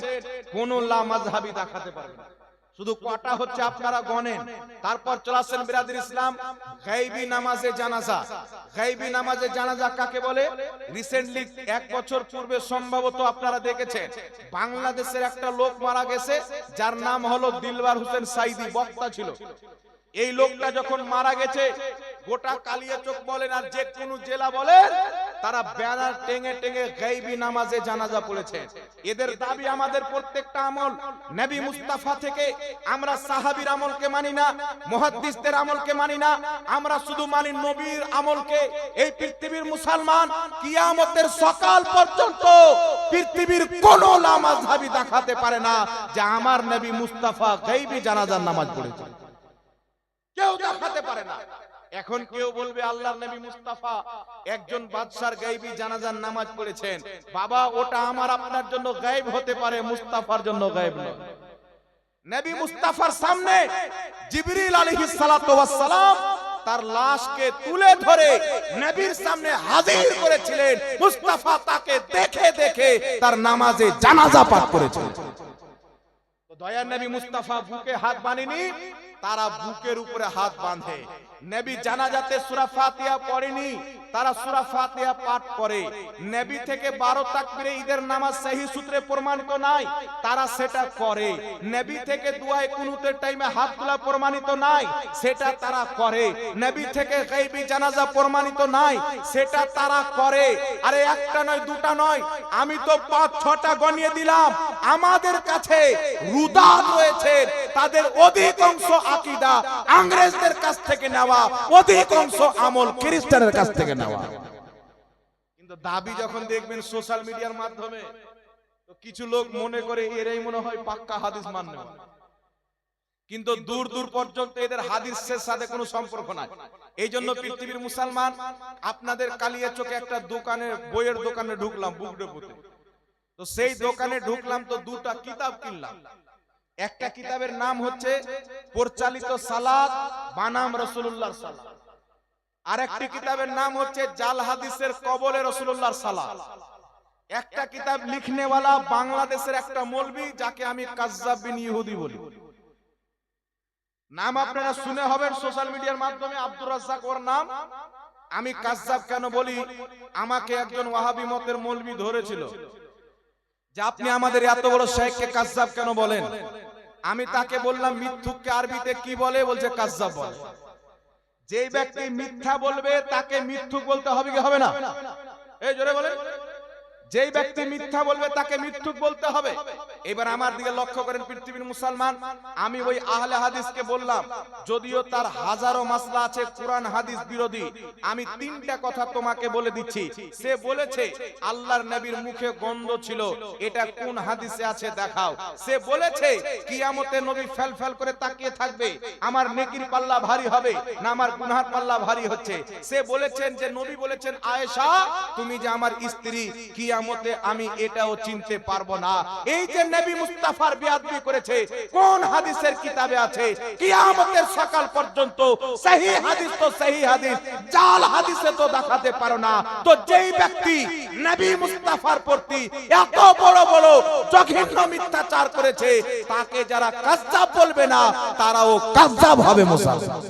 S1: কোন লামাযহাবী দেখাতে পারবে না। শুধু কটা হচ্ছে আপনারা গণেন। তারপর চলে আসেন বিরাদর ইসলাম, গায়বী নামাজে জানাজা। গায়বী নামাজে জানাজা কাকে বলে? রিসেন্টলি 1 বছর পূর্বে সম্ভবত আপনারা দেখেছেন, বাংলাদেশের একটা লোক মারা গেছে, যার নাম হলো দিলবার হোসেন সাইদি, বক্তা ছিল। এই লোকটা যখন মারা গেছে, গোটা কালিয়াচক বলেন আর যে কোন জেলা বলেন, তারা ব্যানার টেঙে টেঙে গায়বী নামাজে জানাজা পড়েছে। এদের দাবি আমাদের প্রত্যেকটা আমল নবী মুস্তাফা থেকে, আমরা সাহাবীর আমলকে মানি না, মুহাদ্দিসদের আমলকে মানি না, আমরা শুধু মানি নবীর আমলকে। এই পৃথিবীর মুসলমান কিয়ামতের সকাল পর্যন্ত পৃথিবীর কোন লামাযহাবী দেখাতে পারে না যে আমার নবী মুস্তাফা গায়বী জানাজার নামাজ পড়েছে, কেউ দেখাতে পারে না। এখন কেউ বলবে আল্লাহর নবী মুস্তাফা একজন বাদশার গায়বী জানাজার নামাজ পড়েছেন। বাবা, ওটা আমার আপনার জন্য গায়েব হতে পারে, মুস্তাফার জন্য গায়েব নয়। নবী মুস্তাফার সামনে জিবরিল আলাইহিস সালাতু ওয়াস সালাম তার লাশকে তুলে ধরে নবীর সামনে হাজির করেছিলেন। মুস্তাফা তাকে দেখে দেখে তার নামাজে জানাজা পাঠ করেছিলেন। তো দয়ার নবী মুস্তাফা বুকে হাত বাঁধেনি, তারা বুকের উপরে হাত বাঁধে। নবী জানাজাতে সূরা ফাতিহা পড়েনি, তারা সূরা ফাতিহা পাঠ করে। নবী থেকে 12 তাকবীরে ঈদের নামাজ সহিহ সূত্রে প্রমাণিত নাই, তারা সেটা করে। নবী থেকে দুআয়ে কুনুতের টাইমে হাত তোলা প্রমাণিত নাই, সেটা তারা করে। নবী থেকে গায়বী জানাজা প্রমাণিত নাই, সেটা তারা করে। আরে একটা নয়, দুটা নয়, আমি তো 5-6টা গণিয়ে দিলাম। আমাদের কাছে রুদাত রয়েছে, তাদের অধিকাংশ আকীদা ইংরেজদের কাছ থেকে নেওয়া, অধিকাংশ আমল খ্রিস্টানের কাছ থেকে নেওয়া। কিন্তু দাবি যখন দেখবেন সোশ্যাল মিডিয়ার মাধ্যমে, তো কিছু লোক মনে করে এরাই মনে হয় পাক্কা হাদিস মানে, কিন্তু দূর দূর পর্যন্ত এদের হাদিসের সাথে কোনো সম্পর্ক নাই। এই জন্য পৃথিবীর মুসলমান, আপনাদের কালিয়াচকে একটা দোকানে, বইয়ের দোকানে ঢুকলাম বুক ডেপোতে। তো সেই দোকানে ঢুকলাম, তো 2টা কিতাব কিনলাম। একটা কিতাবের নাম হচ্ছে পরিচালিত সালাত বানাম রাসূলুল্লাহর সালাত, আর একটি কিতাবের নাম হচ্ছে জাল হাদিসের কবলে রাসূলুল্লাহর সালাত। একটা কিতাব লিখনেওয়ালা বাংলাদেশের একটা মৌলভী, যাকে আমি কাজ্জাব বিন ইহুদি বলি। নাম আপনারা শুনে হবেন সোশ্যাল মিডিয়ার মাধ্যমে, আব্দুর রাজ্জাক ওর নাম। আমি কাজ্জাব কেন বলি, আমাকে একজন ওয়াহাবি মতের মৌলভী ধরেছিল যে আপনি আমাদের এত বড় শেখকে কাজ্জাব কেন বলেন। আমি তাকে বললাম মিথ্যুককে আরবিতে কি বলে? বলছে কাজ্জাব বলে। যেই ব্যক্তি মিথ্যা বলবে তাকে মিথ্যুক বলতে হবে কি হবে না? এই জোরে বলে, যেই ব্যক্তি মিথ্যা বলবে তাকে মিথ্যুক বলতে হবে। এবার আমার দিকে লক্ষ্য করেন পৃথিবীর মুসলমান, আমি ওই আহলে হাদিসকে বললাম, যদিও তার হাজারো মাসলা আছে কোরআন হাদিস বিরোধী, আমি 3টা কথা তোমাকে বলে দিচ্ছি। সে বলেছে আল্লাহর নবীর মুখে গন্ধ ছিল, এটা কোন হাদিসে আছে দেখাও। সে বলেছে কিয়ামতে নবী ফেল ফেল করে তাকিয়ে থাকবে, আমার নেকির পাল্লা ভারী হবে না আমার গুনাহের পাল্লা ভারী হচ্ছে। সে বলেছেন যে নবী বলেছেন আয়েশা তুমি যে আমার স্ত্রী, কিয়ামতে আমি এটাও চিনতে পারবো না। এই যে নবী মুস্তাফার বেয়াদবি করেছে কোন হাদিসের কিতাবে আছে? কিয়ামতের সকাল পর্যন্ত সহি হাদিস তো সহি হাদিস, জাল হাদিসে তো দেখাতে পারো না। তো যেই ব্যক্তি নবী মুস্তাফার প্রতি এত বড় বড় জঘন্য মিথ্যাচার করেছে, তাকে যারা কাজ্জাব বলবে না, তারাও কাজ্জাব হবে মুসলমান।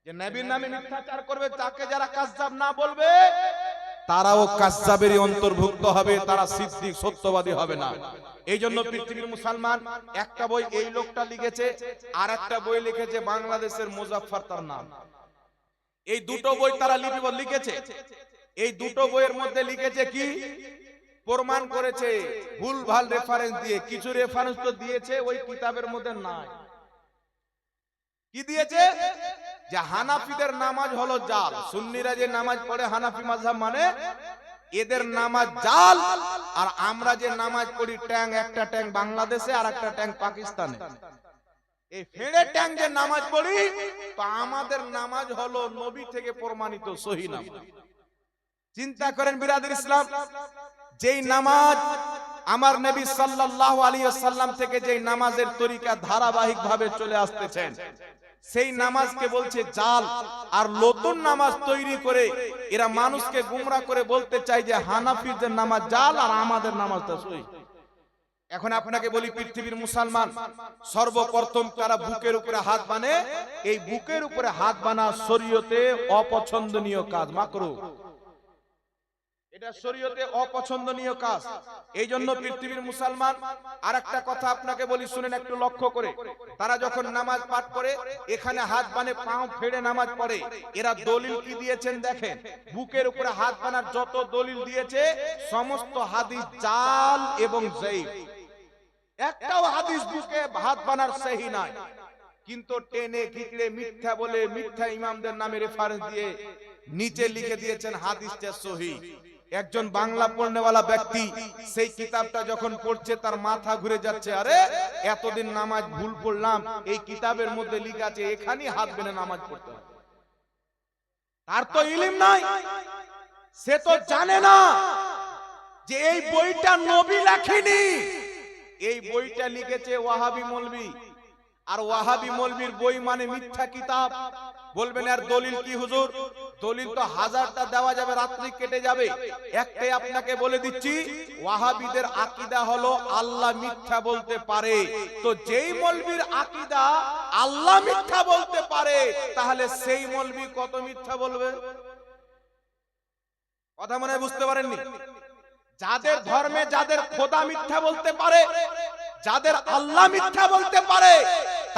S1: যে নবীর নামে মিথ্যাচার করবে, তাকে যারা কাজ্জাব না বলবে, তারাও কাজ্জাবেরই অন্তর্ভুক্ত হবে, তারা সিদ্দিক সত্যবাদী হবে না। এই জন্য পৃথিবীর মুসলমান, একটা বই এই লোকটা লিখেছে, আর একটা বই লিখেছে বাংলাদেশের মুজাফফর তার নাম। এই দুটো বই তারা লিখেছে। এই দুটো বইয়ের মধ্যে লিখেছে কি? প্রমাণ করেছে ভুল ভাল রেফারেন্স দিয়ে। কিছু রেফারেন্স তো দিয়েছে ওই কিতাবের মধ্যে নাই। কি দিয়েছে? যে হানাফিদের নামাজ হলো জাল। সুন্নিরা যে নামাজ পড়ে হানাফি মাযহাব মানে, এদের নামাজ জাল। আর আমরা যে নামাজ পড়ি ট্যাং, একটা ট্যাং বাংলাদেশে আর একটা ট্যাং পাকিস্তানে, এই ফেড়ে ট্যাং যে নামাজ পড়ি, তো আমাদের নামাজ হলো নবী থেকে প্রমাণিত সহি নামাজ। চিন্তা করেন বিরাদর ইসলাম, যেই নামাজ আমার নবী সাল্লাল্লাহু আলাইহি ওয়াসাল্লাম থেকে যেই নামাজের তরিকা ধারাবাহিক ভাবে চলে আসতেছেন, সেই নামাজকে বলছে জাল। আর নতুন নামাজ তৈরি করে এরা মানুষকে গুমরাহ করে বলতে চায় যে হানাফিদের নামাজ জাল আর আমাদের নামাজটা সহি। এখন আপনাকে বলি, পৃথিবীর মুসলমান সর্বপ্রথম তারা বুকের উপরে হাত বানে। এই বুকের উপরে হাত বানা শরীয়তে অপছন্দনীয় কাজ, মাকরুহ। এটা শরীয়তে অপছন্দনীয় কাজ। এই জন্য পৃথিবীর মুসলমান, আর একটা কথা আপনাকে বলি, শুনেন একটু লক্ষ্য করে। তারা যখন নামাজ পাঠ করে, এখানে হাত বানে, পাও ফেড়ে নামাজ পড়ে। এরা দলিল কি দিয়েছেন দেখেন। বুকের উপরে হাত বানার যত দলিল দিয়েছে, সমস্ত হাদিস জাল এবং যায়ীফ। একটাও হাদিস বুকে হাত বানার সহি নাই। কিন্তু টেনে কিকড়ে মিথ্যা বলে, মিথ্যা ইমামদের নামে রেফারেন্স দিয়ে নিচে লিখে দিয়েছেন হাদিসটা সহি। একজন বাংলা পড়নেওয়ালা ব্যক্তি সেই কিতাবটা যখন পড়ছে, তার মাথা ঘুরে যাচ্ছে, আরে এতদিন নামাজ ভুল পড়লাম, এই কিতাবের মধ্যে লেখা আছে এখানেই হাত বেঁধে নামাজ পড়তে হবে। তার তো ইলম নাই, সে তো জানে না যে এই বইটা নবী লেখেনি। এই বইটা লিখেছে ওয়াহাবি মৌলবি। আর ওয়াহাবি মৌলবির বই মানে মিথ্যা কিতাব। বলবেন আর দলিল কি হুজুর? দলিল তো হাজারটা দেওয়া যাবে, রাত্রি কেটে যাবে। একটাই আপনাকে বলে দিচ্ছি, ওয়াহাবিদের আকীদা হলো আল্লাহ মিথ্যা বলতে পারে। তো যেই মৌলবির আকীদা আল্লাহ মিথ্যা বলতে পারে, তাহলে সেই মৌলবি কত মিথ্যা বলবে? কথা মনে হয় বুঝতে পারেননি? যাদের ধর্মে যাদের খোদা মিথ্যা বলতে পারে, যাদের আল্লাহ মিথ্যা বলতে পারে,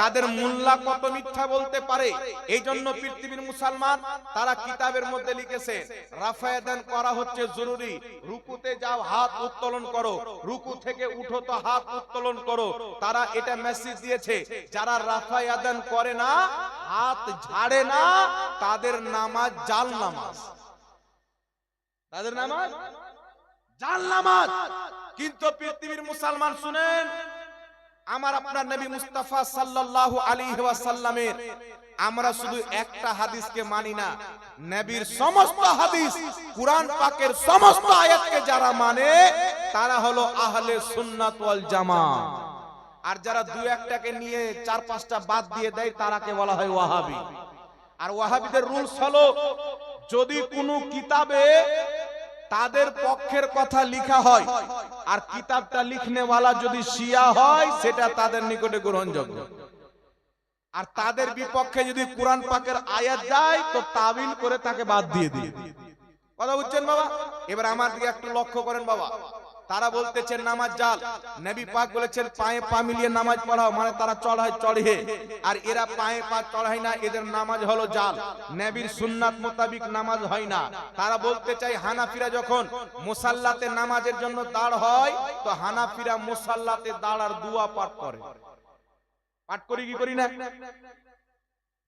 S1: তাদের মোল্লা কত মিথ্যা বলতে পারে। এই জন্য পৃথিবীর মুসলমান তারা কিতাবের মধ্যে লিখেছে রাফায়াদান করা হচ্ছে জরুরি। রুকুতে যাও, হাত উত্তোলন করো, রুকু থেকে উঠো তো হাত উত্তোলন করো। তারা এটা মেসেজ দিয়েছে, যারা রাফায়াদান করে না, হাত ঝাড়ে না, তাদের নামাজ জাল নামাজ। তাদের নামাজ জাল নামাজ। কিন্তু পৃথিবীর মুসলমান শুনেন, আমার আপনার নবী মুস্তাফা সাল্লাল্লাহু আলাইহি ওয়াসাল্লামের আমরা শুধু একটা হাদিসকে মানি না, নবীর সমস্ত হাদিস, কুরআন পাকের সমস্ত আয়াতকে যারা মানে, তারা হলো আহলে সুন্নাত ওয়াল জামাত। আর যারা দুই একটাকে নিয়ে চার পাঁচটা বাদ দিয়ে দেয়, তারাকে বলা হয় ওয়াহাবি। আর ওয়াহাবিদের রুলস হলো, যদি কোনো কিতাবে তাদের পক্ষের কথা লিখা হয় আর কিতাবটা লিখনেওয়ালা যদি শিয়া হয়, সেটা তাদের নিকটে গ্রহণযোগ্য। আর তাদের বিপক্ষে যদি কুরআন পাকের আয়াত যায়, তো তাবিল করে তাকে বাদ দিয়ে দিই। কথা বুঝছেন বাবা? এবার আমার দিকে একটু লক্ষ্য করেন বাবা। তারা বলতেছেন নামাজ জাল। নবী পাক বলেছেন পায়ে পা মিলিয়ে নামাজ পড়াও, মানে তারা চড়ায় চড়ে। আর এরা পায়ে পা চড়ায় না, এদের নামাজ হলো জাল। নবীর সুন্নাত মোতাবিক নামাজ হয় না। তারা বলতে চাই হানাফিরা যখন মুসাল্লাতে নামাজের জন্য দাঁড় হয়, তো হানাফিরা মুসাল্লাতে দাঁড়ার দোয়া পাঠ করে। পাঠ করি কি করি না?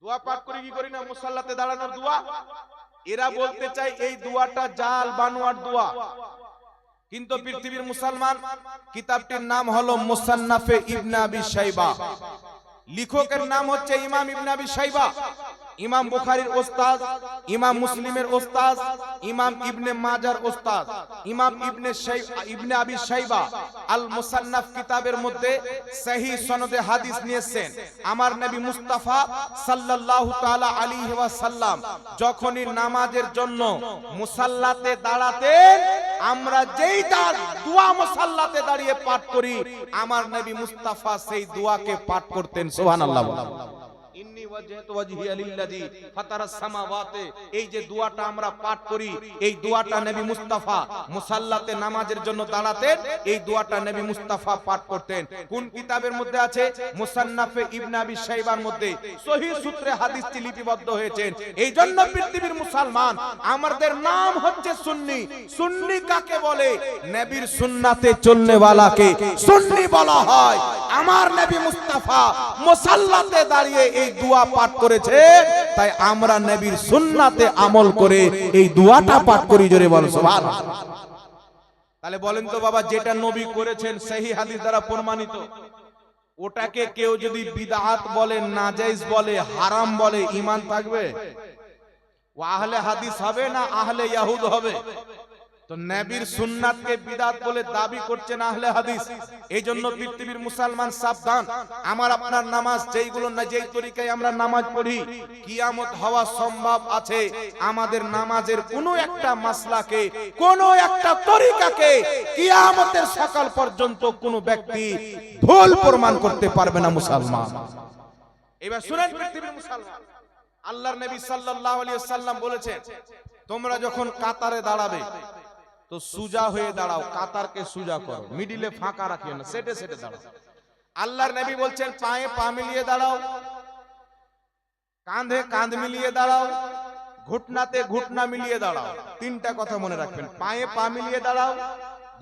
S1: দোয়া পাঠ করি কি করি না? মুসাল্লাতে দাঁড়ানোর দোয়া। এরা বলতে চাই এই দোয়াটা জাল, বানোয়ার দোয়া। কিন্তু পৃথিবীর মুসলমান, কিতাবটির নাম হলো মুসান্নাফে ইবনে আবি শাইবা, লেখকের নাম হচ্ছে ইমাম ইবনে আবি শাইবা। ইমাম বুখারীর ওস্তাদ, ইমাম মুসলিমের ওস্তাদ, ইমাম ইবনে মাজার ওস্তাদ, ইমাম ইবনে আবি শাইবা আল মুসান্নাফ কিতাবের মধ্যে সহিহ সনদে হাদিস নিয়েছেন। আমার নবী মুস্তাফা সাল্লাল্লাহু তাআলা আলাইহি ওয়াসাল্লাম যখনই নামাজের জন্য মুসাল্লাতে দাঁড়াতেন, আমরা যেই দোয়া মুসাল্লাতে দাঁড়িয়ে পাঠ করি, আমার নবী মুস্তাফা সেই দোয়াকে পাঠ করতেন। সুবহানাল্লাহ। ইন্নী ওয়াজহাতু ওয়াজহিয়া লিল্লাযী ফাতারাস সামাওয়াতি, এই যে দোয়াটা আমরা পাঠ করি, এই দোয়াটা নবী মুস্তাফা মুসাল্লাতে নামাজের জন্য দাঁড়াতেন, এই দোয়াটা নবী মুস্তাফা পাঠ করতেন। কোন কিতাবের মধ্যে আছে? মুসান্নাফে ইবনে আবি শাইবার মধ্যে সহিহ সূত্রে হাদিসটি লিপিবদ্ধ হয়েছে। এই জন্য পৃথিবীর মুসলমান, আমাদের নাম হচ্ছে সুন্নি। সুন্নি কাকে বলে? নবীর সুন্নাতে চলনেওয়ালাকে সুন্নি বলা হয়। আমার নবী মুস্তাফা মুসাল্লাতে দাঁড়িয়ে এই দোয়া পাঠ করেছে, তাই আমরা নবীর সুন্নাতে আমল করে এই দোয়াটা পাঠ করি। জোরে বলো সুবহানাল্লাহ। তাহলে বলেন তো বাবা, যেটা নবী করেছেন সহিহ হাদিস দ্বারা প্রমাণিত, ওটাকে কেউ যদি বিদআত বলে, নাজায়েজ বলে, হারাম বলে, ঈমান থাকবে? ও আহলে হাদিস হবে না আহলে ইয়াহুদ হবে? তো নবীর সুন্নাতকে বিদআত বলে দাবি করছেন আহলে হাদিস। এই জন্য পৃথিবীর মুসলমান সাবধান। আমার আপনার নামাজ যেইগুলো না, যেই তরিকায় আমরা নামাজ পড়ি, কিয়ামত হওয়া সম্ভব আছে। আমাদের নামাজের কোনো একটা মাসলাকে, কোনো একটা তরিকাকে কিয়ামতের সকাল পর্যন্ত কোনো ব্যক্তি ভুল প্রমাণ করতে পারবে না মুসলমান। এবার শুনেন পৃথিবীর মুসলমান, আল্লাহর নবী সাল্লাল্লাহু আলাইহি ওয়াসাল্লাম বলেছেন, তোমরা যখন কাতারে দাঁড়াবে তো সুজা হয়ে দাঁড়াও, কাতারকে সুজা করো, মিডিলে ফাঁকা রাখিও না, সেটে সেটে দাঁড়াও। আল্লাহর নবী বলছেন পায়ে পা মিলিয়ে দাঁড়াও, কাঁধে কাঁধ মিলিয়ে দাঁড়াও, ঘুটনাতে ঘুটনা মিলিয়ে দাঁড়াও। তিনটা কথা মনে রাখবেন, পায়ে পা মিলিয়ে দাঁড়াও,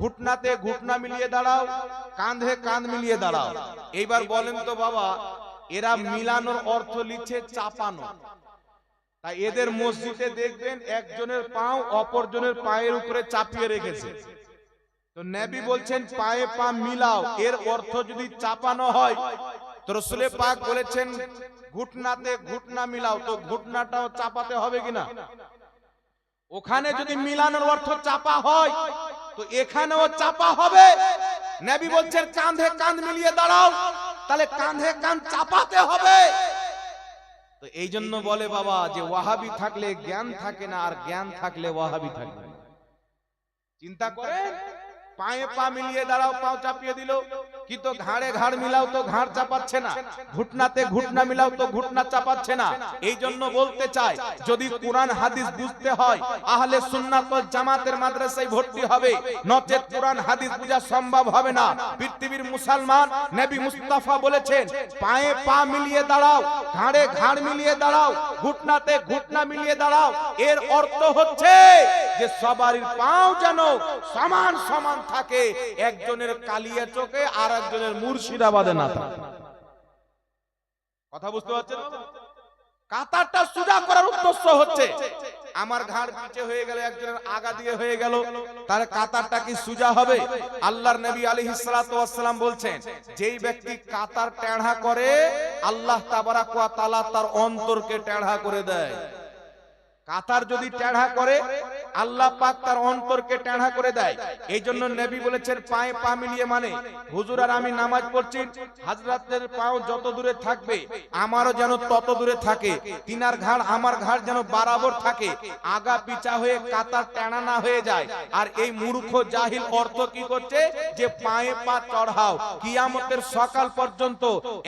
S1: ঘুটনাতে ঘুটনা মিলিয়ে দাঁড়াও, কাঁধে কাঁধ মিলিয়ে দাঁড়াও। এইবার বলেন তো বাবা, এরা মিলানোর অর্থ লিখছে চাপানো। তাই এদের মসজিদে দেখবেন একজনের পাও অপরজনের পায়ের উপরে চাপিয়ে রেখেছে। তো নবী বলছেন পায়ে পা মিলাও, এর অর্থ যদি চাপানো হয় তো রাসূল পাক বলেছেন ঘুটনাতে ঘুটনা মিলাও, তো ঘুটনাটাও চাপাতে হবে কিনা? ওখানে যদি মিলানোর অর্থ চাপা হয় তো এখানেও চাপা হবে। নবী বলছেন কাঁধে কাঁধ মিলিয়ে দাঁড়াও, তাহলে কাঁধে কাঁধ চাপাতে হবে। তো এই জন্য বলে বাবা যে ওয়াহাবি থাকলে জ্ঞান থাকে না, আর জ্ঞান থাকলে ওয়াহাবি থাকে না। চিন্তা করেন, পায়ে পা মিলিয়ে দাঁড়াও, পাও চাপিয়ে দিল, কিন্তু ঘাড়ে ঘাড় মিলাও তো ঘাড় চাপাচ্ছে না, ঘুটনাতে ঘুটনা মিলাও তো ঘুটনা চাপাচ্ছে না। এই জন্য বলতে চাই, যদি কোরআন হাদিস বুঝতে হয় আহলে সুন্নাত ওয়াল জামাতের মাদ্রাসায় ভর্তি হবে, নচেত কোরআন হাদিস বোঝা সম্ভব হবে না। পৃথিবীর মুসলমান, নবী মুস্তাফা বলেছেন পায়ে পা মিলিয়ে দাঁড়াও, ঘাড়ে ঘাড় মিলিয়ে দাঁড়াও, ঘুটনাতে ঘুটনা মিলিয়ে দাঁড়াও। এর অর্থ হচ্ছে যে সবারই পাও যেন সমান সমান থাকে, একজনের কালিয়া চোখে আর একজনের মুর্শিদাবাদে না থাকে। কথা বুঝতে পারছেন? কাতারটা সুজা করার উদ্দেশ্য হচ্ছে আমার ঘাড় পিছে হয়ে গেল, একজনের আগা দিয়ে হয়ে গেল, তার কাতারটা কি সুজা হবে? আল্লাহর নবী আলাইহিস সালাতু ওয়াস সালাম বলছেন, যেই ব্যক্তি কাতার টেढ़ा করে আল্লাহ তাবারাক ওয়া তাআলা তার অন্তরকে টেढ़ा করে দেয়। কাতার যদি টেढ़ा করে আল্লাহ পাক তার অন্তরকে টেढ़ा করে দেয়। এই জন্য নবী বলেছেন পায়ে পা মিলিয়ে, মানে হুজুর আর আমি নামাজ পড়ছি, হযরতের পাও যত দূরে থাকবে আমারও যেন তত দূরে থাকে, তিনার ঘাড় আমার ঘাড় যেন বরাবর থাকে, আগা পিছা হয়ে কাতার টেढ़ा না হয়ে যায়। আর এই মূর্খ জাহিল অর্থ কি করছে, যে পায়ে পা চড়াও। কিয়ামতের সকাল পর্যন্ত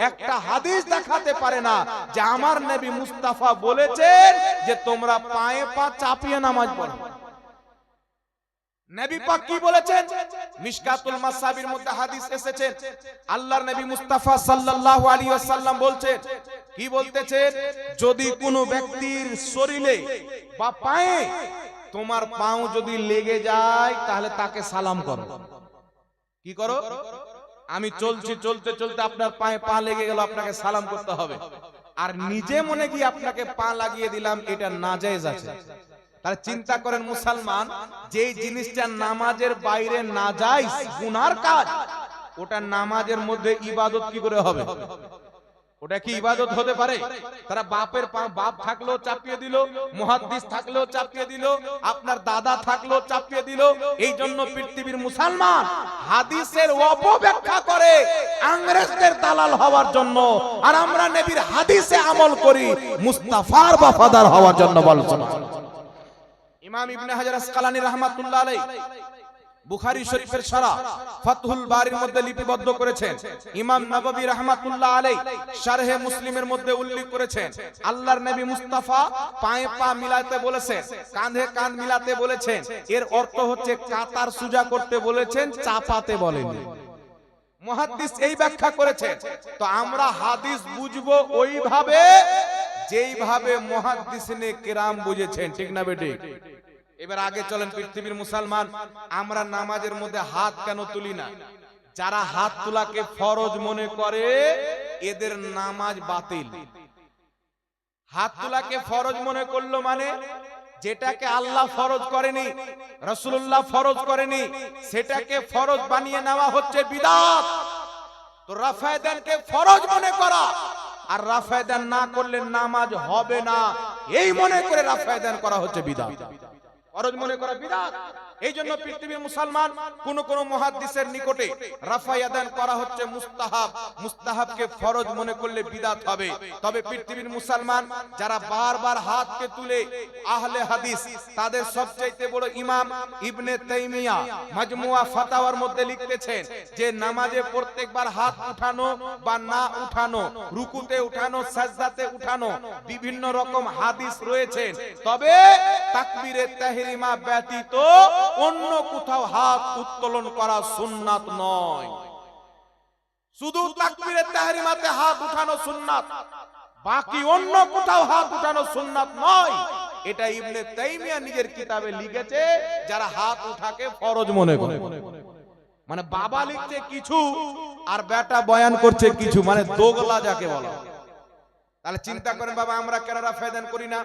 S1: একটা হাদিস দেখাতে পারে না যে আমার নবী মুস্তাফা বলেছেন যে তোমরা পায়ে পা চাপিয়ে নামাজ পড়ো। নবী পাক কি বলেছেন? মিশকাতুল মাসাবির মধ্যে হাদিস এসেছে, আল্লাহর নবী মুস্তাফা সাল্লাল্লাহু আলাইহি ওয়াসাল্লাম বলছেন, কি বলতেছেন, যদি কোনো ব্যক্তির শরীরে বা পায়ে তোমার পাও যদি লেগে যায় তাহলে তাকে সালাম করো। কি করো? আমি চলছি, চলতে চলতে আপনার পায়ে পা লেগে গেল, আপনাকে সালাম করতে হবে। আর নিজে মনে কি আপনাকে পা লাগিয়ে দিলাম, এটা নাজায়েজ আছে। তাহলে চিন্তা করেন মুসলমান, যেই জিনিসটা নামাজের বাইরে নাজায়েজ গুনার কাজ, ওটা নামাজের মধ্যে ইবাদত কি করে হবে? ওটা কি ইবাদত হতে পারে? তারা বাপ থাকলেও চাপিয়ে দিল, মুহাদ্দিস থাকলেও চাপিয়ে দিল, আপনার দাদা থাকলেও চাপিয়ে দিল। এই জন্য পৃথিবীর মুসলমান হাদিসের অপব্যাখ্যা করে ইংরেজদের দালাল হওয়ার জন্য, আর আমরা নবীর হাদিসে আমল করি মুস্তাফার ওয়াফাদার হওয়ার জন্য। বলছেন ইমাম ইবনে হাজার আসকালানী রাহমাতুল্লাহ আলাইহি বুখারী শরীফের শরহ ফাতহুল বারীর মধ্যে লিপিবদ্ধ করেছেন। ইমাম নববী রাহমাতুল্লাহ আলাইহি শারহে মুসলিমের মধ্যে উল্লেখ করেছেন, আল্লাহর নবী মুস্তাফা পায়ে পা মিলাতে বলেছেন, কাঁধে কাঁধ মিলাতে বলেছেন। এর অর্থ হচ্ছে কাতার সুজা করতে বলেছেন, চাপাতে বলেননি। মুহাদ্দিস এই ব্যাখ্যা করেছেন। তো আমরা হাদিস বুঝবো ওইভাবে যেইভাবে মুহাদ্দিসিনে কেরাম বুঝেছেন, ঠিক না বেটি? এবার আগে চলেন, পৃথিবীর মুসলমান আমরা নামাজের মধ্যে হাত কেন তুলি না? যারা হাত তোলাকে ফরজ মনে করে এদের নামাজ বাতিল। হাত তোলাকে ফরজ মনে করলো মানে যেটাকে আল্লাহ ফরজ করেনি, রাসূলুল্লাহ ফরজ করেনি, সেটাকে ফরজ বানিয়ে নেওয়া হচ্ছে বিদআত। তো রাফায়েদানকে ফরজ মনে করা আর রাফায়েদান না করলে নামাজ হবে না, এই মনে করে রাফায়েদান করা হচ্ছে বিদআত। ফরজ মনে করা বিদআত। এই জন্য পৃথিবীর মুসলমান কোন কোন মুহাদ্দিসের নিকটে রাফায়াদান করা হচ্ছে মুস্তাহাব, মুস্তাহাবকে ফরজ মনে করলে বিদআত হবে। তবে পৃথিবীর মুসলমান যারা বারবার হাতকে তুলে আহলে হাদিস, তাদের সবচাইতে বড় ইমাম ইবনে তাইমিয়া মাজমুয়া ফাতাওয়ার মধ্যে লিখতেছেন যে নামাজে প্রত্যেকবার হাত উঠানো বা না উঠানো, রুকুতে উঠানো, সাজদাতে উঠানো, বিভিন্ন রকম হাদিস রয়েছে। তবে তাকবীরে তাহরিমা ব্যতীত অন্য কোথাও হাত উত্তোলন করা সুন্নাত নয়। শুধু তাকবীরে তাহরিমাতে হাত উঠানো সুন্নাত, বাকি অন্য কোথাও হাত উঠানো সুন্নাত নয়। এটা ইবনে তাইমিয়া নিজের কিতাবে লিখেছে, যারা হাত উঠাকে ফরজ মনে করে। মানে বাবা লিখছে কিছু আর বেটা বয়ান করছে কিছু, মানে দোগলা যাকে বলা। তাহলে চিন্তা করেন বাবা, আমরা কেন রাফায়েদান করি না?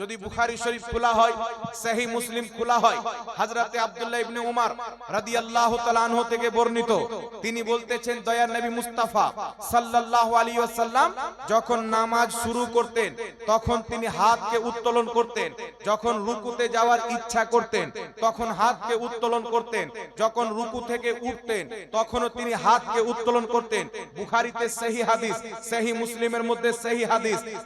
S1: যদি বুখারী শরীফ খোলা হয়, সহিহ মুসলিম খোলা হয়, হযরতে আব্দুল্লাহ ইবনে উমর রাদিয়াল্লাহু তাআলা আনহু থেকে বর্ণিত, তিনি বলতেছেন দয়ার নবী মুস্তাফা সাল্লাল্লাহু আলাইহি ওয়াসাল্লাম যখন নামাজ শুরু করতেন তখন তিনি হাতকে উত্তোলন করতেন, যখন রুকুতে যাওয়ার ইচ্ছা করতেন তখন হাতকে উত্তোলন করতেন, যখন রুকু থেকে উঠতেন তখনও তিনি হাতকে উত্তোলন করতেন। বুখারীতে সহিহ হাদিস, সহিহ মুসলিমের মধ্যে সহিহ হাদিস।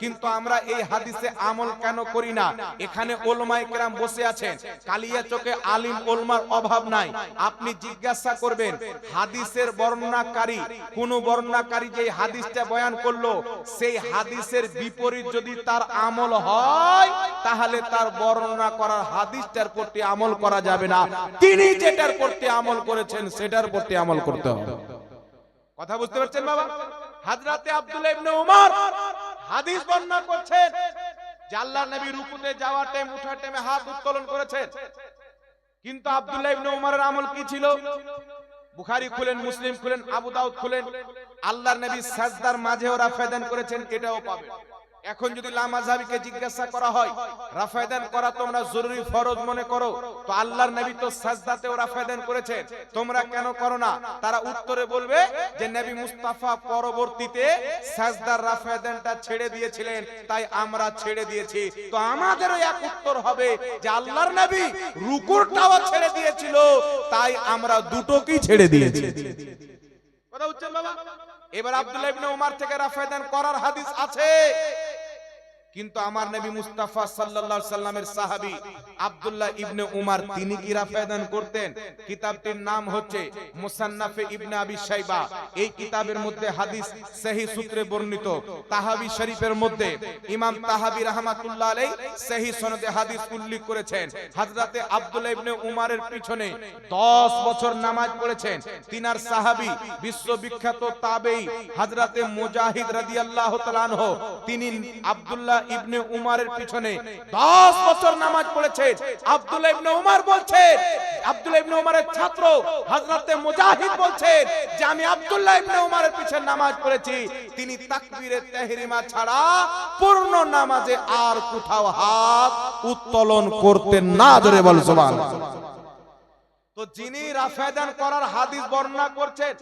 S1: কিন্তু আমরা এই হাদিসে আমল কেন করি না? এখানে উলামায়ে কেরাম বসে আছেন, কালিয়া চোখে আলিম উলমার অভাব নাই। আপনি জিজ্ঞাসা করবেন হাদিসের বর্ণনাকারী, কোন বর্ণনাকারী যে হাদিসটা বয়ান করলো সেই হাদিসের বিপরীত যদি তার আমল হয়, তাহলে তার বর্ণনা করার হাদিসটার প্রতি আমল করা যাবে না। তিনি যেটার প্রতি আমল করেছেন সেটার প্রতি আমল করতে হবে। কথা বুঝতে পারছেন বাবা? হযরতে আব্দুল্লাহ ইবনে উমর হাদিস বর্ণনা করছেন যে আল্লাহর নবী রুকুতে যাওয়ার টাইম, উঠার টাইমে হাত উত্তোলন করেছেন। কিন্তু আব্দুল্লাহ ইবনে উমরের আমল কি ছিল? বুখারী খুলেন, মুসলিম খুলেন, আবু দাউদ খুলেন, আল্লাহর নবী সাজদার মাঝেও রাফায়েদান করেছেন, এটাও পাবেন। এখন যদি লামাযহাবিকে জিজ্ঞাসা করা হয় রাফায়েদান করা তোমরা জরুরি ফরজ মনে করো, তো আল্লাহর নবী তো সাজদাতেও রাফায়েদান করেছেন, তোমরা কেন করো না? তারা উত্তরে বলবে যে নবী মুস্তাফা পরবর্তীতে সাজদার রাফায়েদানটা ছেড়ে দিয়েছিলেন, তাই আমরা ছেড়ে দিয়েছি। তো আমাদেরও এক উত্তর হবে যে আল্লাহর নবী রুকুরটাও ছেড়ে দিয়েছিল, তাই আমরা দুটোকেই ছেড়ে দিয়েছি। কথা বুঝছেন বাবা? এবার আব্দুল্লাহ ইবনে উমর থেকে রাফায়েদান করার হাদিস আছে, কিন্তু আমার নবী মুস্তাফা সাল্লাল্লাহু আলাইহি সাল্লামের সাহাবী আব্দুল্লাহ ইবনে উমর তিনি কি রাফায়েদান করতেন? কিতাবটির নাম হচ্ছে মুসান্নাফে ইবনে আবি শাইবা। এই কিতাবের মধ্যে হাদিস সহিহ সূত্রে বর্ণিত। তাহাবী শরীফের মধ্যে ইমাম তাহাবী রাহমাতুল্লাহ আলাইহি সহিহ সনদে হাদিস উল্লেখ করেছেন, হযরতে আব্দুল্লাহ ইবনে উমরের পিছনে 10 বছর নামাজ পড়েছেন তিনার সাহাবী বিশ্ববিখ্যাত তাবেঈ হযরতে মুজাহিদ রাদিয়াল্লাহু তাআলা আনহু, তিনি আব্দুল্লাহ ইবনে উমরের পিছনে 10 বছর নামাজ পড়েছেন। আব্দুল্লাহ ইবনে উমর বলছেন, আব্দুল্লাহ ইবনে উমরের ছাত্র হযরতে মুজাহিদ বলছেন যে আমি আব্দুল্লাহ ইবনে উমরের পিছনে নামাজ পড়েছি, তিনি তাকবীরে তাহরিমা ছাড়া পূর্ণ নামাজে আর কোথাও হাত উত্তোলন করতেন না। জোরে বল সুবহানাল্লাহ। তো যিনি রাফায়েদান করার হাদিস বর্ণনা করছেন,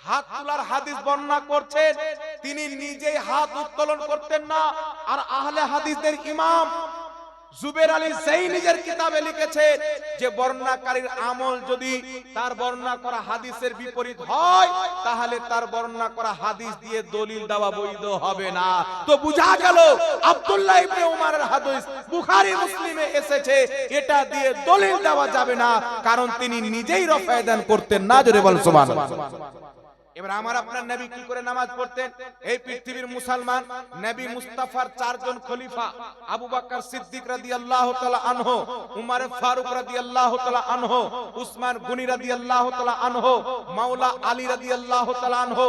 S1: হাত তোলার হাদিস বর্ণনা করছেন, তিনি নিজেই হাত উত্তোলন করতেন না। আর আহলে হাদিসদের ইমাম জুবের আলী সেই নিজের কিতাবে লিখেছেন যে বর্ণনাকারীর আমল যদি তার বর্ণনা করা হাদিসের বিপরীত হয়, তাহলে তার বর্ণনা করা হাদিস দিয়ে দলিল দেওয়া বৈধ হবে না। তো বুঝা গেল আব্দুল্লাহ ইবনে উমরের হাদিস বুখারী মুসলিমে এসেছে, এটা দিয়ে দলিল দেওয়া যাবে না, কারণ তিনি নিজেই রফায়ে দান করতেন না। জোরে বল সুবহানাল্লাহ। এবার আমার আপনার নবী কি করে নামাজ পড়তেন? এই পৃথিবীর মুসলমান নবী মুস্তাফার চারজন খলিফা, আবু বকর সিদ্দিক রাদিয়াল্লাহু তাআলা আনহু, উমর ফারুক রাদিয়াল্লাহু তাআলা আনহু, উসমান গনি রাদিয়াল্লাহু তাআলা আনহু, মাওলা আলী রাদিয়াল্লাহু তাআলা আনহু,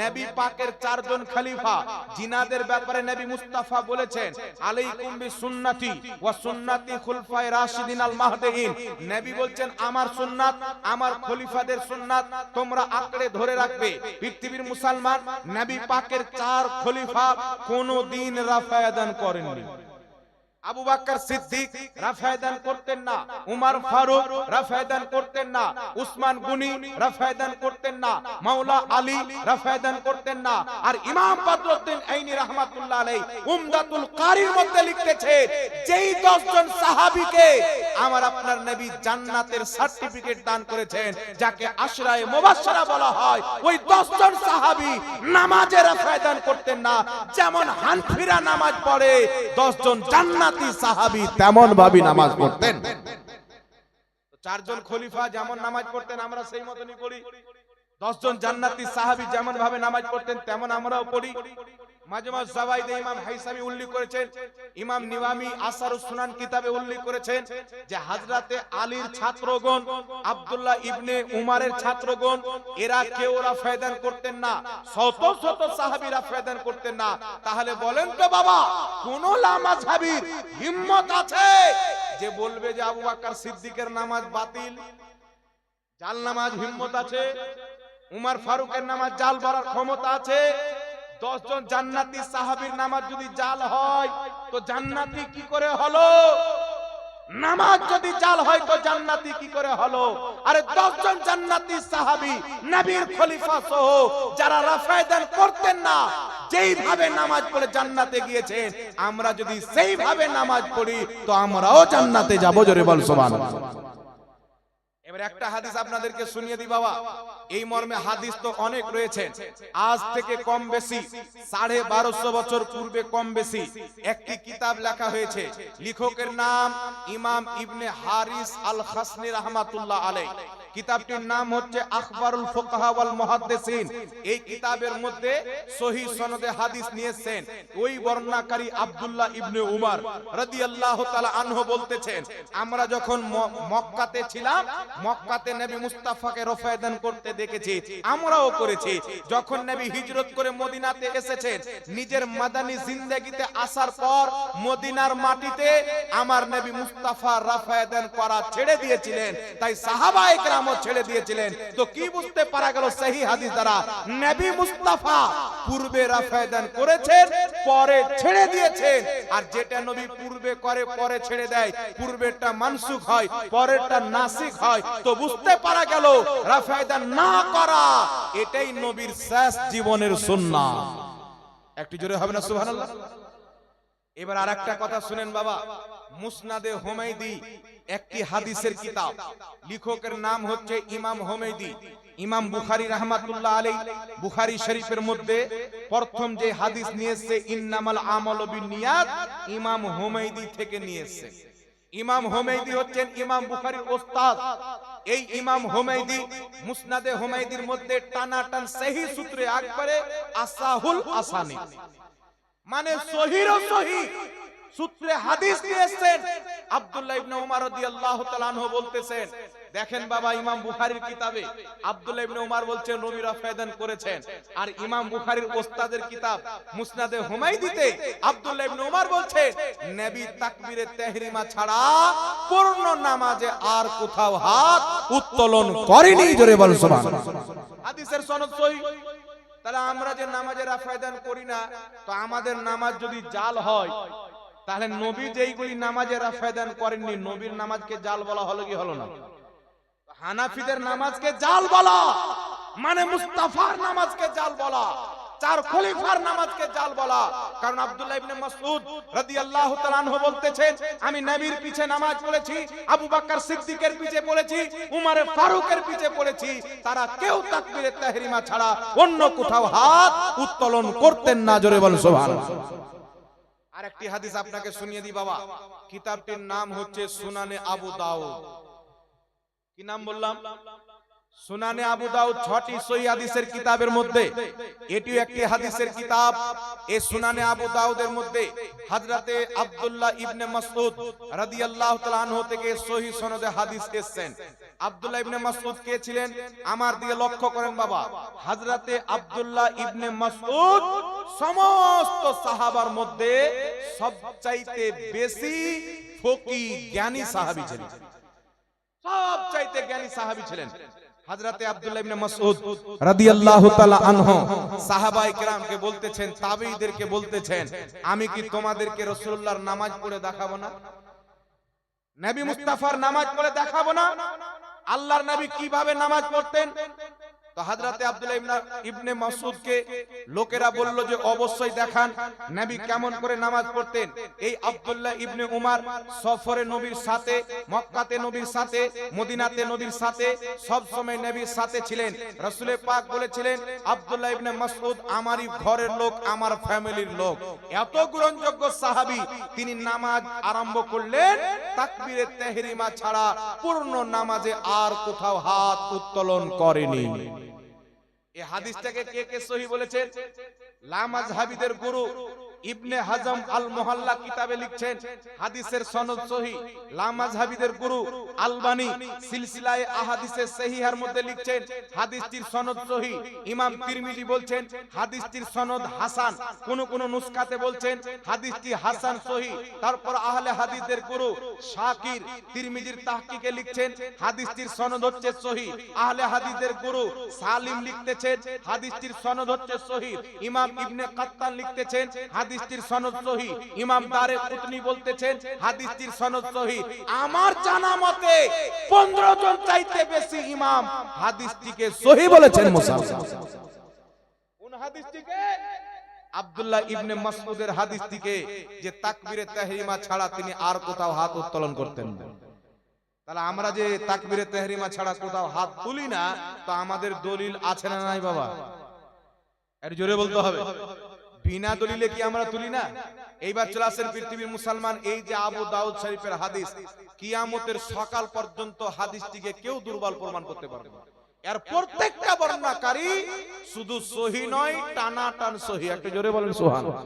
S1: নবী পাকের চারজন খলিফা জিনাদের ব্যাপারে নবী মুস্তাফা বলেছেন, আলাইকুম বিসুন্নতি ওয়া সুন্নাতি খুলফায়ে রাশিদিন আল মাহদিয়িন। নবী বলছেন আমার সুন্নাত, আমার খলিফাদের সুন্নাত তোমরা আঁকড়ে ধরে রাখবে। পৃথিবীর মুসলমান নবী পাকের চার খলিফা কোনদিন রাফায়ে দান করেননি। আবু বকর সিদ্দিক রাফায়ে দান করতেন না, উমর ফারুক রাফায়ে দান করতেন না, উসমান গনি রাফায়ে দান করতেন না, মাওলা আলী রাফায়ে দান করতেন না। আর ইমাম বদরুদ্দিন আইনি রাহমাতুল্লাহ আলাইহি উমদাতুল কারির মধ্যে লিখতেছে, যেই 10 জন সাহাবীকে আমার আপনার নবী জান্নাতের সার্টিফিকেট দান করেছেন, যাকে আশরায়ে মুবাশশারা বলা হয়, ওই 10 জন সাহাবী নামাজে রাফায়ে দান করতেন না। যেমন হানফিরা নামাজ পড়ে, 10 জন জান্নাত সাহাবী তেমন ভাবে নামাজ পড়তেন। চারজন খলিফা যেমন নামাজ পড়তেন আমরা সেই মতনই পড়ি। 10 জন জান্নাতি সাহাবী যেমন ভাবে নামাজ পড়তেন তেমন আমরাও পড়ি। মাজমা জাওয়াইদে ইমাম হাইসামি উল্লেখ করেছেন, ইমাম নিওয়ামি আসারুস সুনান কিতাবে উল্লেখ করেছেন যে হযরতে আলীর ছাত্রগণ, আব্দুল্লাহ ইবনে উমরের ছাত্রগণ, এরা কেউ রাফায়ে দান করতেন না, শত শত সাহাবী রাফায়ে দান করতেন না। তাহলে বলেন তো বাবা, কোন লামাযহাবীর হিম্মত আছে যে বলবে যে আবু বকর সিদ্দিকের নামাজ বাতিল, জাল নামাজ? হিম্মত আছে? উমর ফারুকের নামাজ জাল বলার ক্ষমতা আছে? 10 জন জান্নাতি সাহাবীর নামাজ যদি জাল হয় তো জান্নাতি কি করে হলো? নামাজ যদি জাল হয় তো জান্নাতি কি করে হলো? আরে 10 জন জান্নাতি সাহাবী নবীর খলিফা সহ যারা রাফায়ে দান করতেন না, যেইভাবে নামাজ পড়ে জান্নাতে গিয়েছেন, আমরা যদি সেইভাবে নামাজ পড়ি তো আমরাও জান্নাতে যাব। জোরে বল সুবহানাল্লাহ। এবার একটা হাদিস আপনাদেরকে শুনিয়ে দিই বাবা। এই মর্মে হাদিস তো অনেক রয়েছে, আজ থেকে কম বেশি 1250 বছর পূর্বে কম বেশি একটি কিতাব লেখা হয়েছে। লেখকের নাম ইমাম ইবনে হারিস আল খাসনি রাহমাতুল্লাহ আলাইহি। কিতাবটির নাম হচ্ছে আখবারুল ফুকাহা ওয়াল মুহাদ্দিসিন। এই কিতাবের মধ্যে সহিহ সনদে হাদিস নিয়েছেন ওই বর্ণনাকারী আব্দুল্লাহ ইবনে উমর রাদিয়াল্লাহু তাআলা আনহু বলতেছেন, আমরা যখন মক্কাতে ছিলাম, মক্কাতে নবী মুস্তাফাকে রাফায়ে দান করতে দেখেছি, আমরাও করেছি। যখন নবী হিজরত করে মদিনাতে এসেছেন, নিজের মাদানী জিন্দেগিতে আসার পর মদিনার মাটিতে আমার নবী মুস্তাফা রাফায়ে দান করা ছেড়ে দিয়েছিলেন, তাই সাহাবায়ে কেরাম ছেড়ে দিয়েছিলেন। তো কি বুঝতে পারা গেল সহিহ হাদিস দ্বারা? নবী মুস্তাফা পূর্বে রাফায়ে দান করেছেন, পরে ছেড়ে দিয়েছেন। আর যেটা নবী পূর্বে করে পরে ছেড়ে দেয়, পূর্বেরটা মানসুখ হয়, পরেরটা নাসিখ হয়। তো বুঝতে পারা গেল রাফায়ে দান না করা এটাই নবীর শেষ জীবনের সুন্নাহ। একটু জোরে হবে না সুবহানাল্লাহ? এবার আরেকটা কথা শুনেন বাবা। মুসনাদে হুমায়দি একটি হাদিসের কিতাব, লেখকের নাম হচ্ছে ইমাম হুমায়দি। ইমাম বুখারী রাহমাতুল্লাহ আলাইহি বুখারী শরীফের মধ্যে প্রথম যে হাদিস নিয়ে এসেছে ইন্নামাল আমালু বিন্নিয়াত, ইমাম হুমায়দি থেকে নিয়ে এসেছে। ইমাম হুমায়দি হচ্ছেন ইমাম বুখারীর ওস্তাদ। এই ইমাম হুমায়দি মুসনাদে হুমায়দির মধ্যে টানাটান সহিহ সূত্রে একবারে আসাহুল আসানি, মানে সহিহ সহিহ সূত্রে হাদিস নিয়েছেন। আব্দুল্লাহ ইবনে উমর রাদিয়াল্লাহু তাআলা আনহু বলতেছেন, দেখেন বাবা, ইমাম বুখারীর কিতাবে আব্দুল্লাহ ইবনে উমর বলছেন নবী রাফায়ে দান করেছেন, আর ইমাম বুখারীর ওস্তাদের কিতাব মুসনাদে হুমায়দিতে আব্দুল্লাহ ইবনে উমর বলছেন নবী তাকবীরে তাহরিমা ছাড়া পূর্ণ নামাজে আর কোথাও হাত উত্তোলন করেনি। জোরে বল সুবহানাল্লাহ। হাদিসের সনদ সহিহ। তাহলে আমরা যে নামাজে রাফায়ে দান করি না, তো আমাদের নামাজ যদি জাল হয়, তাহলে নবী যেইগুলি নামাজে রাফায়ে দান করেননি, নবীর নামাজকে জাল বলা হলো কি হলো না? হানাফিদের নামাজকে জাল বলা মানে মুস্তাফার নামাজকে জাল বলা, চার খলিফার নামাজকে জাল বলা। কারণ আব্দুল্লাহ ইবনে মাসউদ রাদিয়াল্লাহু তাআলা আনহু বলতেছেন, আমি নবীর পিছে নামাজ পড়েছি, আবু বকর সিদ্দিকের পিছে পড়েছি, উমর ফারুকের পিছে পড়েছি, তারা কেউ তাকবীরে তাহরিমা ছাড়া অন্য কোথাও হাত উত্তোলন করতেন না। জোরে বলেন সুবহানাল্লাহ। আরেকটি হাদিস আপনাকে শুনিয়ে দিই বাবা। কিতাবটির নাম হচ্ছে সুনানে আবু দাউদ। কি নাম বললাম? সুনানে আবু দাউদ। 6টি সহিহ হাদিসের কিতাবের মধ্যে এটিও একটি হাদিসের কিতাব। এই সুনানে আবু দাউদের মধ্যে হযরতে আব্দুল্লাহ ইবনে মাসউদ রাদিয়াল্লাহু তাআলা আনহু থেকে সহিহ সনদে হাদিস এসেছেন। আব্দুল্লাহ ইবনে মাসউদ কে ছিলেন? আমার দিকে লক্ষ্য করেন বাবা। হযরতে আব্দুল্লাহ ইবনে মাসউদ সমস্ত সাহাবার মধ্যে সবচাইতে বেশি ফকি জ্ঞানী সাহাবী ছিলেন। সবচাইতে জ্ঞানী সাহাবী ছিলেন হযরতে আব্দুল্লাহ ইবনে মাসউদ রাদিয়াল্লাহু তাআলা আনহু। সাহাবায়ে কেরামকে বলতেছেন, তাবেঈদেরকে বলতেছেন, আমি কি তোমাদেরকে রাসূলুল্লাহর নামাজ পড়ে দেখাবো না? নবী মুস্তাফার নামাজ পড়ে দেখাবো না? আল্লাহর নবী কিভাবে নামাজ পড়তেন? তো হযরতে আব্দুল্লাহ ইবনে মাসউদকে লোকেরা বলল যে অবশ্যই দেখান নবী কেমন করে নামাজ পড়তেন। এই আব্দুল্লাহ ইবনে উমর সফরে নবীর সাথে, মক্কাতে নবীর সাথে, মদিনাতে নবীর সাথে, সব সময় নবীর সাথে ছিলেন। রাসূল পাক বলেছিলেন, আব্দুল্লাহ ইবনে মাসউদ আমারই ঘরের লোক, আমার ফ্যামিলির লোক। এত গ্রহণযোগ্য সাহাবী, তিনি নামাজ আরম্ভ করলেন তাকবীরে তাহরিমা ছাড়া পূর্ণ নামাজে আর কোথাও হাত উত্তোলন করেনি। এই হাদিসটাকে কে কে সহিহ বলেছেন? লামাযহাবীদের গুরু ইবনে হাজম আল মুহাল্লা কিতাবে লিখছেন হাদিসের সনদ সহিহ। লামাযহাবীদের গুরু আলবানী সিলসিলায়ে আহাদিসে সহিহার মধ্যে লিখছেন হাদিসটির সনদ সহিহ। ইমাম তিরমিজি বলছেন হাদিসটির সনদ হাসান, কোন কোন নুসখাতে বলছেন হাদিসটি হাসান সহিহ। তারপর আহলে হাদিসের গুরু শাকির তিরমিজির তাহকিকে লিখছেন হাদিসটির সনদ হচ্ছে সহিহ। আহলে হাদিসের গুরু সালিম লিখতেছেন হাদিসটির সনদ হচ্ছে সহিহ। ইমাম ইবনে কাত্তান লিখতেছেন হাদিসটির সনদ সহিহ। ইমাম দারকুতনি বলতেছেন হাদিসটির সনদ সহিহ। আমার জানা মতে 15 জন চাইতে বেশি ইমাম হাদিসটিকে সহিহ বলেছেন। মুসাফির কোন হাদিসটিকে? আব্দুল্লাহ ইবনে মাসউদের হাদিসটিকে, যে তাকবীরে তাহরিমা ছাড়া তিনি আর কোথাও হাত উত্তোলন করতেন না। তাহলে আমরা যে তাকবীরে তাহরিমা ছাড়া কোথাও হাত তুলি না, তো আমাদের দলিল আছে না নাই বাবা? এর জোরে বলতে হবে। বিনা দলিলে কি আমরা তুলি না? এইবার চলে আসেন পৃথিবীর মুসলমান, এই যে আবু দাউদ শরীফের হাদিস, কিয়ামতের সকাল পর্যন্ত হাদিসটিকে কেউ দুর্বল প্রমাণ করতে পারবে না। এর প্রত্যেকটা বর্ণনাকারী শুধু সহিহ নয়, টানাটান সহিহ। একটু জোরে বলেন সুবহানাল্লাহ।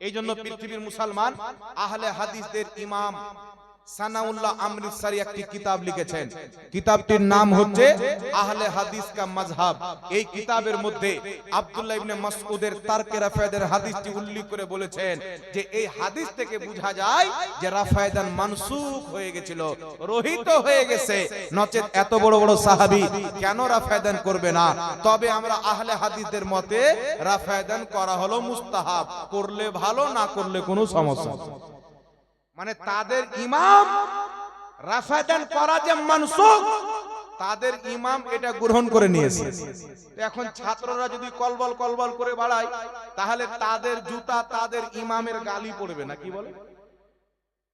S1: এই জন্য পৃথিবীর মুসলমান আহলে হাদিসদের ইমাম সানাউল্লাহ আমৃতসরি একটি কিতাব লিখেছেন। কিতাবটির নাম হচ্ছে আহলে হাদিস কা মাযহাব। এই কিতাবের মধ্যে আব্দুল্লাহ ইবনে মাসউদের তারকে রাফায়েদের হাদিসটি উল্লেখ করে বলেছেন যে এই হাদিস থেকে বোঝা যায় যে রাফায়েদান মানসুখ হয়ে গেছিল, রহিত হয়ে গেছে। নচেত এত বড় বড় সাহাবী কেন রাফায়েদান করবে না? তবে আমরা আহলে হাদিসদের মতে রাফায়েদান করা হলো মুস্তাহাব, করলে ভালো, না করলে কোনো সমস্যা নেই। মানে তাদের ইমাম রাফায়েদান করা যে মানসুখ, তাদের ইমাম এটা গ্রহণ করে নিয়েছে। এখন ছাত্ররা যদি কলবল কলবল করে বাড়ায়, তাহলে তাদের জুতা তাদের ইমামের গালি পড়বে না, কি বলে?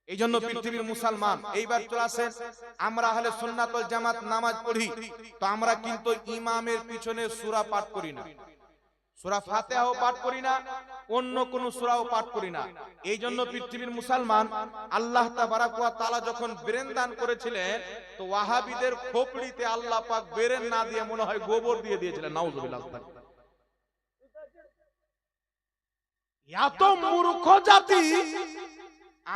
S1: এই জন্য পৃথিবীর মুসলমান, এইবার চলে আসেন, আমরা আহলে সুন্নাত ওয়াল জামাত নামাজ পড়ি, তো আমরা কিন্তু ইমামের পিছনে সূরা পাঠ করি না, সূরা ফাতিহাও পাঠ করি না, অন্য কোন সূরাও পাঠ করি না। এই জন্য পৃথিবীর মুসলমান, আল্লাহ তাবারাক ওয়া তাআলা যখন ব্রেন দান করেছিলেন, তো ওয়াহাবীদের খোপড়িতে আল্লাহ পাক ব্রেন না দিয়ে মনে হয় গোবর দিয়ে দিয়েছিলেন। নাউজুবিল্লাহ। এত মূর্খ জাতি!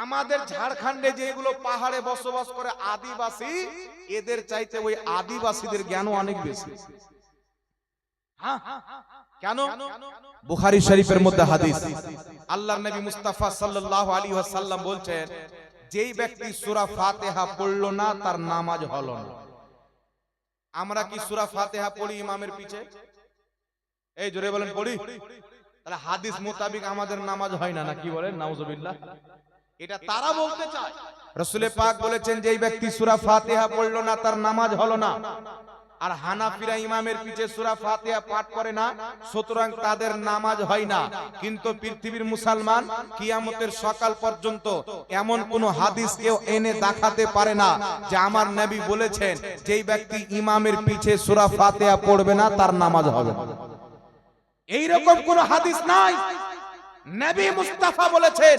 S1: আমাদের ঝাড়খণ্ডে যেগুলো পাহাড়ে বসবাস করে আদিবাসী, এদের চাইতে ওই আদিবাসীদের জ্ঞানও অনেক বেশি। হ্যাঁ, কেন? বুখারী শরীফের মধ্যে হাদিস, আল্লাহর নবী মুস্তাফা সাল্লাল্লাহু আলাইহি ওয়াসাল্লাম বলছেন, যেই ব্যক্তি সূরা ফাতিহা পড়লো না তার নামাজ হলো না। আমরা কি সূরা ফাতিহা পড়ি ইমামের পিছে? এই জোরে বলেন পড়ি? তাহলে হাদিস মোতাবেক আমাদের নামাজ হয় না, না কি বলেন? নাউজুবিল্লাহ। এটা তারা বলতে চায়। রাসূল পাক বলেছেন, যেই ব্যক্তি সূরা ফাতিহা পড়লো না তার নামাজ হলো না। আর হানাফিরা ইমামের পিছে সূরা ফাতিহা পাঠ করে না, সুতরাং তাদের নামাজ হয় না। কিন্তু পৃথিবীর মুসলমান কিয়ামতের সকাল পর্যন্ত এমন কোন হাদিস কেউ এনে দেখাতে পারে না যে আমার নবী বলেছেন যেই ব্যক্তি ইমামের পিছে সূরা ফাতিহা পড়বে না তার নামাজ হবে না। এইরকম কোন হাদিস নাই। নবী মুস্তাফা বলেছেন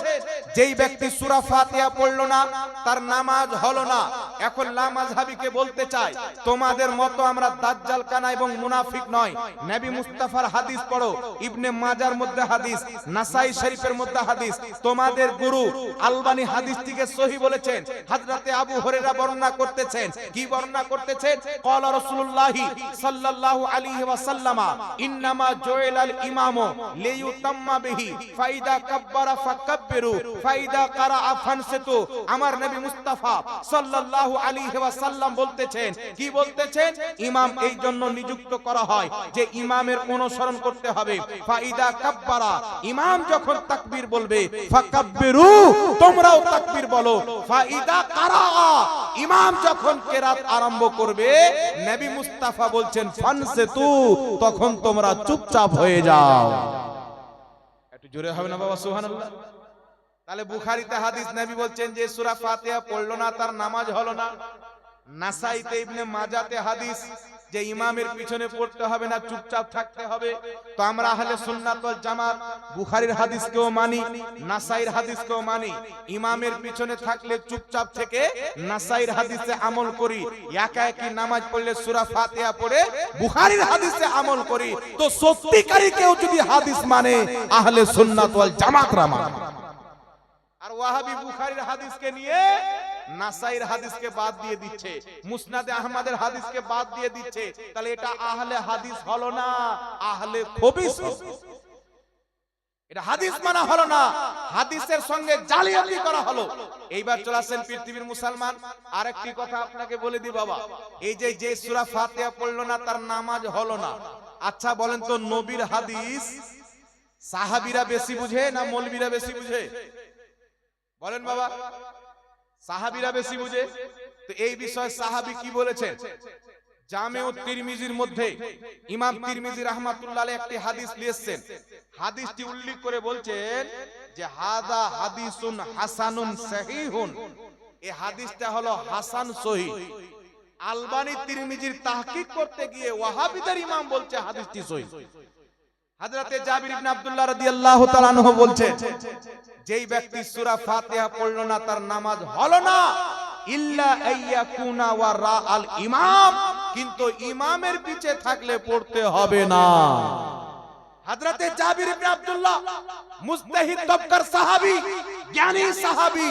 S1: যেই ব্যক্তি সূরা ফাতিহা পড়লো না তার নামাজ হলো না। এখন লামাযহাবিকে বলতে চাই, তোমাদের মতো আমরা দাজ্জাল কানা এবং মুনাফিক নয়। নবী মুস্তাফার হাদিস পড়ো, ইবনে মাজার মধ্যে হাদিস, নাসাই শরীফের মধ্যে হাদিস। তোমাদের গুরু আলবানী হাদিসটিকে সহিহ বলেছেন। হযরতে আবু হুরায়রা বর্ণনা করতেছেন, কি বর্ণনা করতেছেন? ক্বালা রাসূলুল্লাহি সাল্লাল্লাহু আলাইহি ওয়াসাল্লামা ইন্নামা জুইলাল ইমামু লিইউতাম্মা বিহি ফাইদা কাব্বারা ফাকাব্বিরু ফাইদা কারাআ ফানসিতু। আমার নবী মুস্তাফা সাল্লাল্লাহু আলাইহি ওয়াসাল্লাম বলতেছেন, কি বলতেছেন? ইমাম এই জন্য নিযুক্ত করা হয় যে ইমামের অনুসরণ করতে হবে। ফাইদা কাব্বারা, ইমাম যখন তাকবীর বলবে, ফাকাব্বিরু, তোমরাও তাকবীর বলো। ফাইদা কারাআ, ইমাম যখন কিরাত আরম্ভ করবে, নবী মুস্তাফা বলছেন ফানসিতু, তখন তোমরা চুপচাপ হয়ে যাও। একটু জোরে হবে না বাবা? সুবহানাল্লাহ। তাহলে বুখারীতে হাদিস, নবী বলছেন যে সূরা ফাতিহা পড়লো না তার নামাজ হলো না। নাসাইতে ইবনে মাজাতে হাদিস যে ইমামের পিছনে পড়তে হবে না, চুপচাপ থাকতে হবে। তো আমরা আহলে সুন্নাত ওয়াল জামাত বুখারীর হাদিসকেও মানি, নাসাইর হাদিসকেও মানি। ইমামের পিছনে থাকলে চুপচাপ থেকে নাসাইর হাদিসে আমল করি। একা একই নামাজ পড়লে সূরা ফাতিহা পড়ে বুখারীর হাদিসে আমল করি। তো সত্যিকারী কেউ যদি হাদিস মানে আহলে সুন্নাত ওয়াল জামাতরা মানে। আর ওয়াহাবি বুখারীর হাদিসকে নিয়ে নাসাইর হাদিসকে বাদ দিয়ে দিচ্ছে, মুসনাদে আহমদের হাদিসকে বাদ দিয়ে দিচ্ছে। তাহলে এটা আহলে হাদিস হলো না, আহলে খবিস। এটা হাদিস মানা হলো না, হাদিসের সঙ্গে জালিয়াতি করা হলো। এইবার চলে আসেন পৃথিবীর মুসলমান, আরেকটি কথা আপনাকে বলে দি বাবা, এই যে সূরা ফাতিহা পড়লো না তার নামাজ হলো না। আচ্ছা বলেন তো, নবীর হাদিস সাহাবীরা বেশি বুঝে না মৌলবীরা বেশি বুঝে? বলেন বাবা, সাহাবীরা বেশি বুঝে। তো এই বিষয়ে সাহাবী কি বলেছেন? জামেউ তিরমিজির মধ্যে ইমাম তিরমিজি রাহমাতুল্লাহ আলাইহি একটি হাদিস লিখেছেন। হাদিসটি উল্লেখ করে বলছেন যে হাদা হাদিসুন হাসানুন সহিহুন, এই হাদিসটা হলো হাসান সহিহ। আলবানী তিরমিজির তাহকিক করতে গিয়ে ওয়াহাবিদের ইমাম বলছে হাদিসটি সহিহ। হযরতে জাবির ইবনে আব্দুল্লাহ রাদিয়াল্লাহু তাআলা আনহু বলছেন যেই ব্যক্তি সূরা ফাতিহা পড়লো না তার নামাজ হলো না, ইল্লা আইয়াকুনা ওয়া রাআল ইমাম, কিন্তু ইমামের পিছে থাকলে পড়তে হবে না। হযরতে জাবির ইবনে আব্দুল্লাহ মুজতাহিদ তবকার সাহাবী, জ্ঞানী সাহাবী,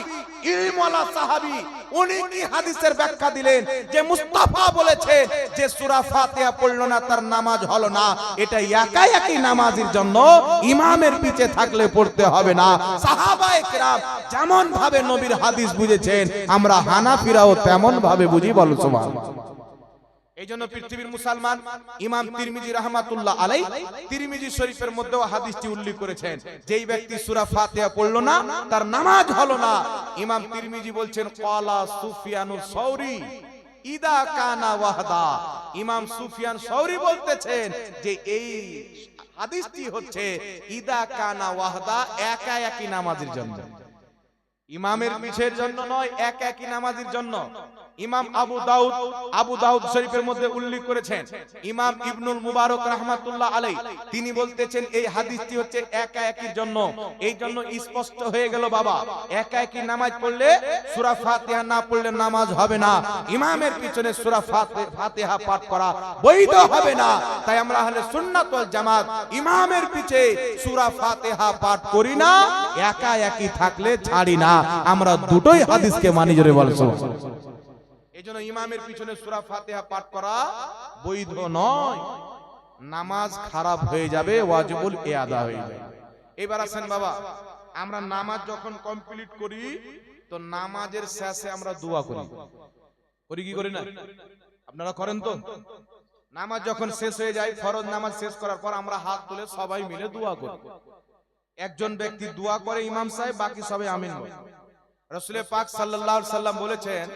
S1: ইলমওয়ালা সাহাবী, উনি কি হাদিসের ব্যাখ্যা দিলেন যে মুস্তাফা বলেছে যে সূরা ফাতিহা পড়লো না তার নামাজ হলো না, এটা একাই একই নামাজের জন্য, ইমামের পিছে থাকলে পড়তে হবে না। সাহাবায়ে কেরাম যেমন ভাবে নবীর হাদিস বুঝেছেন, আমরা হানাফিরাও তেমন ভাবে বুঝি। বলো সুবহানাল্লাহ। এই জন্য পৃথিবীর মুসলমান ইমাম তিরমিজি রাহমাতুল্লাহ আলাইহি তিরমিজি শরীফের মধ্যেও হাদিসটি উল্লেখ করেছেন, যেই ব্যক্তি সূরা ফাতিহা পড়লো না তার নামাজ হলো না। ইমাম তিরমিজি বলছেন ক্বালা সুফিয়ানুস সাওরী ইদা কানা ওয়াহদা, ইমাম সুফিয়ান সাওরী বলতেছেন যে এই হাদিসটি হচ্ছে ইদা কানা ওয়াহদা, একা একই নামাজের জন্য, ইমামের পিছের জন্য নয়, একা একই নামাজের জন্য। ইমাম আবু দাউদ শরীফের মধ্যে উল্লেখ করেছেন, ইমাম ইবনুল মুবারক রাহমাতুল্লাহ আলাইহি তিনি বলতেছেন এই হাদিসটি হচ্ছে একা একই জন্য। এই জন্য স্পষ্ট হয়ে গেল বাবা, একা একই নামাজ পড়লে সূরা ফাতিহা না পড়লে নামাজ হবে না, ইমামের পিছনে সূরা ফাতিহা পাঠ করা বৈধ হবে না। তাই আমরা আহলে সুন্নাত ওয়াল জামাত ইমামের পিছে সূরা ফাতিহা পাঠ করি না, একা একই থাকলে ছাড়ি না। আমরা দুটোই হাদিসকে মানি। জোরে বলছো। এজন্য ইমামের পিছনে সূরা ফাতিহা পাঠ করা বৈধ নয়, নামাজ খারাপ হয়ে যাবে, ওয়াজিবুল ইআদা হয়ে যাবে। এবার আসেন বাবা, আমরা নামাজ যখন কমপ্লিট করি তো নামাজের শেষে আমরা দোয়া করি কি করি না? আপনারা করেন তো? নামাজ যখন শেষ হয়ে যায়, ফরজ নামাজ শেষ করার পর আমরা হাত তুলে সবাই মিলে দোয়া করি। একজন ব্যক্তি দোয়া করে ইমাম সাহেব, বাকি সবাই আমিন বলে। রাসূল পাক সাল্লাল্লাহু আলাইহি সাল্লাম বলেছেন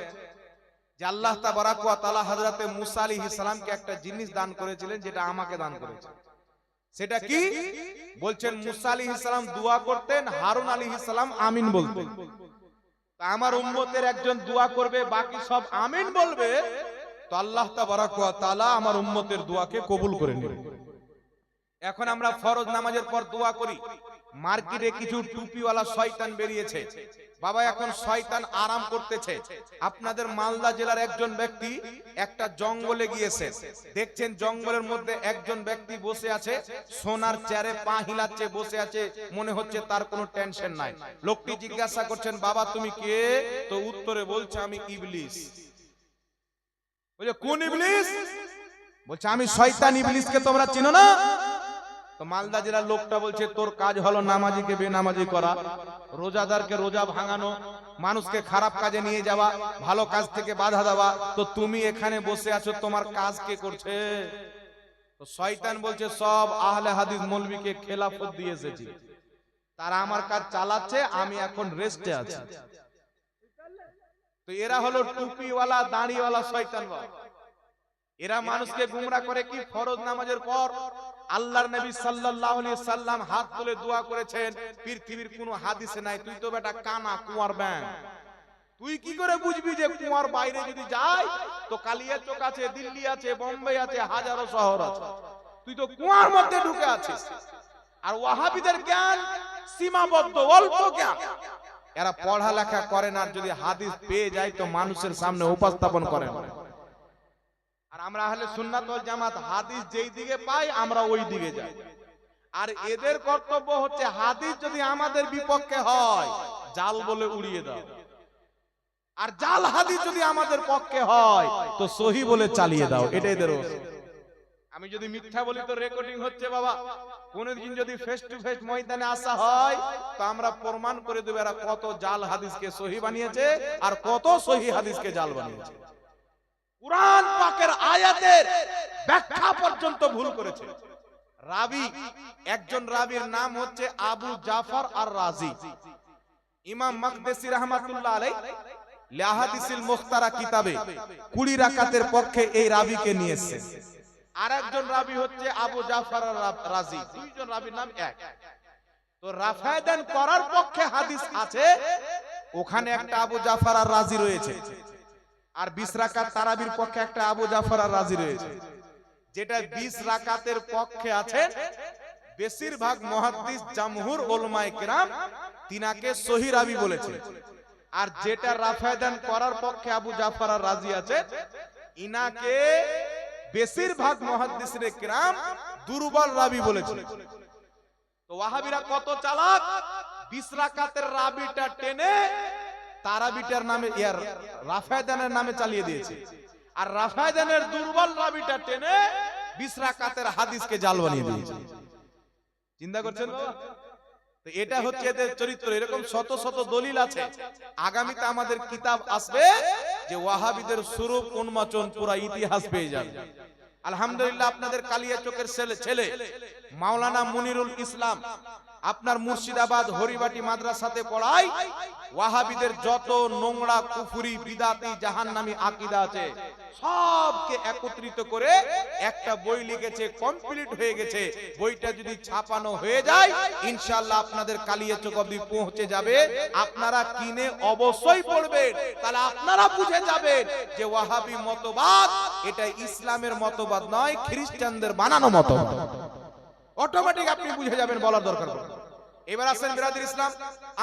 S1: যে আল্লাহ তাবারাক ওয়া তাআলা হযরতে মুসা আলাইহিস সালামকে একটা জিনিস দান করেছিলেন, যেটা আমাকে দান করেছেন। সেটা কি? বলছেন মুসা আলাইহিস সালাম দোয়া করতেন, হারুন আলাইহিস সালাম আমিন বলতেন। তা আমার উম্মতের একজন দোয়া করবে, বাকি সব আমিন বলবে, তো আল্লাহ তাবারাক ওয়া তাআলা আমার উম্মতের দোয়াকে কবুল করে নেবেন। এখন আমরা ফরজ নামাজের পর দোয়া করি। মার্কেটে কিছু টুপিওয়ালা শয়তান বেরিয়েছে বাবা, এখন শয়তান আরাম করতেছে। আপনাদের মালদা জেলার একজন ব্যক্তি একটা জঙ্গলে গিয়েছে, দেখছেন জঙ্গলের মধ্যে একজন ব্যক্তি বসে আছে, সোনার চেয়ারে পা হিলাচ্ছে, বসে আছে, মনে হচ্ছে তার কোনো টেনশন নাই। লোকটি জিজ্ঞাসা করছেন, বাবা তুমি কে? তো উত্তরে বলছে, আমি ইবলিস। বলে কোন ইবলিস? বলছে আমি শয়তান ইবলিসকে তোমরা চিনো না? তো মালদা জেলার লোকটা বলছে, তোর কাজ হলো নামাজিকে বেনামাজি করা, রোজাদারকে রোজা ভাঙানো, মানুষকে খারাপ কাজে নিয়ে যাওয়া, ভালো কাজ থেকে বাধা দেওয়া, তো তুমি এখানে বসে আছো, তোমার কাজ কে করছে? তো শয়তান বলছে, সব আহলে হাদিস মৌলবীকে খেলাফত দিয়ে এসেছি, তারা আমার কাজ চালাচ্ছে, আমি এখন রেস্টে আছি। তো এরা হলো টুপিওয়ালা দাড়িওয়ালা শয়তান। এরা মানুষকে গুমরা করে কি? ফরজ নামাজের পর আল্লাহর নবী সাল্লাল্লাহু আলাইহি সাল্লাম হাত তুলে দোয়া করেছেন, পৃথিবীর কোনো হাদিসে নাই। তুই তো বেটা কানা কুয়ার ব্যাং, তুই কি করে বুঝবি যে কুয়ার বাইরে যদি যাই তো কালিয়াচক আছে, দিল্লি আছে, বোম্বে আছে, হাজারো শহর আছে, তুই তো কুয়ার মধ্যে ঢুকে আছিস। আর ওয়াহাবিদের জ্ঞান সীমাবদ্ধ, অল্প জ্ঞান। এরা পড়ালেখা করে না, যদি হাদিস পেয়ে যায় তো মানুষের সামনে উপস্থাপন করে না। আর আমরা আহলে সুন্নাত ওয়াল জামাত হাদিস যেই দিকে পাই আমরা ওই দিকে যাই। আর এদের কর্তব্য হচ্ছে হাদিস যদি আমাদের বিপক্ষে হয় জাল বলে উড়িয়ে দাও, আর জাল হাদিস যদি আমাদের পক্ষে হয় তো সহি বলে চালিয়ে দাও। এটা এদের ওসিলা। আমি যদি মিথ্যা বলি তো রেকর্ডিং হচ্ছে বাবা, কোনদিন যদি ফেস টু ফেস ময়দানে আসা হয় তো আমরা প্রমাণ করে দেব এরা কত জাল হাদিসকে সহি বানিয়েছে আর কত সহি হাদিসকে জাল বানিয়েছে। কুরআন পাকের আয়াতের ব্যাখ্যা পর্যন্ত ভুল করেছে। রাবি, একজন রাবির নাম হচ্ছে আবু জাফর আর রাজি। ইমাম মাকদেসি রাহমাতুল্লাহ আলাইহি লিহাদিসিল মুখতারা কিতাবে 20 রাকাতের পক্ষে এই রাবিকে নিয়ে এসেছেন। আরেকজন রাবি হচ্ছে আবু জাফর আর রাজি, দুইজন রাবির নাম এক। তো রাফায়দান করার পক্ষে হাদিস আছে, ওখানে একটা আবু জাফর আর রাজি রয়েছে। আর 20 রাকাত তারাবির পক্ষে একটা আবু জাফর আর রাজি রয়েছে। যেটা 20 রাকাতের পক্ষে আছে, বেশিরভাগ মুহাদ্দিস জামহুর উলামায়ে কেরাম তিনাকে সহিহ রাবি বলেছে। আর যেটা রাফায়দান করার পক্ষে আবু জাফর আর রাজি আছে, ইনাকে বেশিরভাগ মুহাদ্দিসে কেরাম দুর্বল রাবি বলেছে। তো ওয়াহাবিরা কত চালাক, 20 রাকাতের রাবিটা টেনে তারাবিটার নামে ইয়ার রাফায়দানের নামে চালিয়ে দিয়েছে, আর রাফায়দানের দুর্বল রাবিটা টেনে 20 রাকাতের হাদিসকে জাল বানিয়ে দিয়েছে। চিন্তা করছেন বাবা? তো এটা হচ্ছে এদের চরিত্র। এরকম শত শত দলিল আছে। আগামীতে আমাদের কিতাব আসবে যে ওয়াহাবিদের স্বরূপ উন্মোচন, পুরা ইতিহাস পেয়ে যাবে। আলহামদুলিল্লাহ, আপনাদের কালিয়াচকের ছেলে মাওলানা মুনিরুল ইসলাম আপনার মুর্শিদাবাদ হরিবাটি মাদ্রাসাতে পড়ায়। ওয়াহাবিদের যত নোংরা কুফরি বিদাতি জাহান্নামী আকীদা আছে সবকে একত্রিত করে একটা বই লিখেছে, কমপ্লিট হয়ে গেছে। বইটা যদি ছাপানো হয়ে যায় ইনশাআল্লাহ আপনাদের কালিয়াচক অবধি পৌঁছে যাবে। আপনারা কিনে অবশ্যই পড়বেন, তাহলে আপনারা বুঝে যাবেন যে ওয়াহাবি মতবাদ এটা ইসলামের মতবাদ নয়, খ্রিস্টানদের বানানো মতবাদ। অটোমেটিক আপনি বুঝে যাবেন, বলার দরকার নেই। এবার আসেন বিরাদর ইসলাম,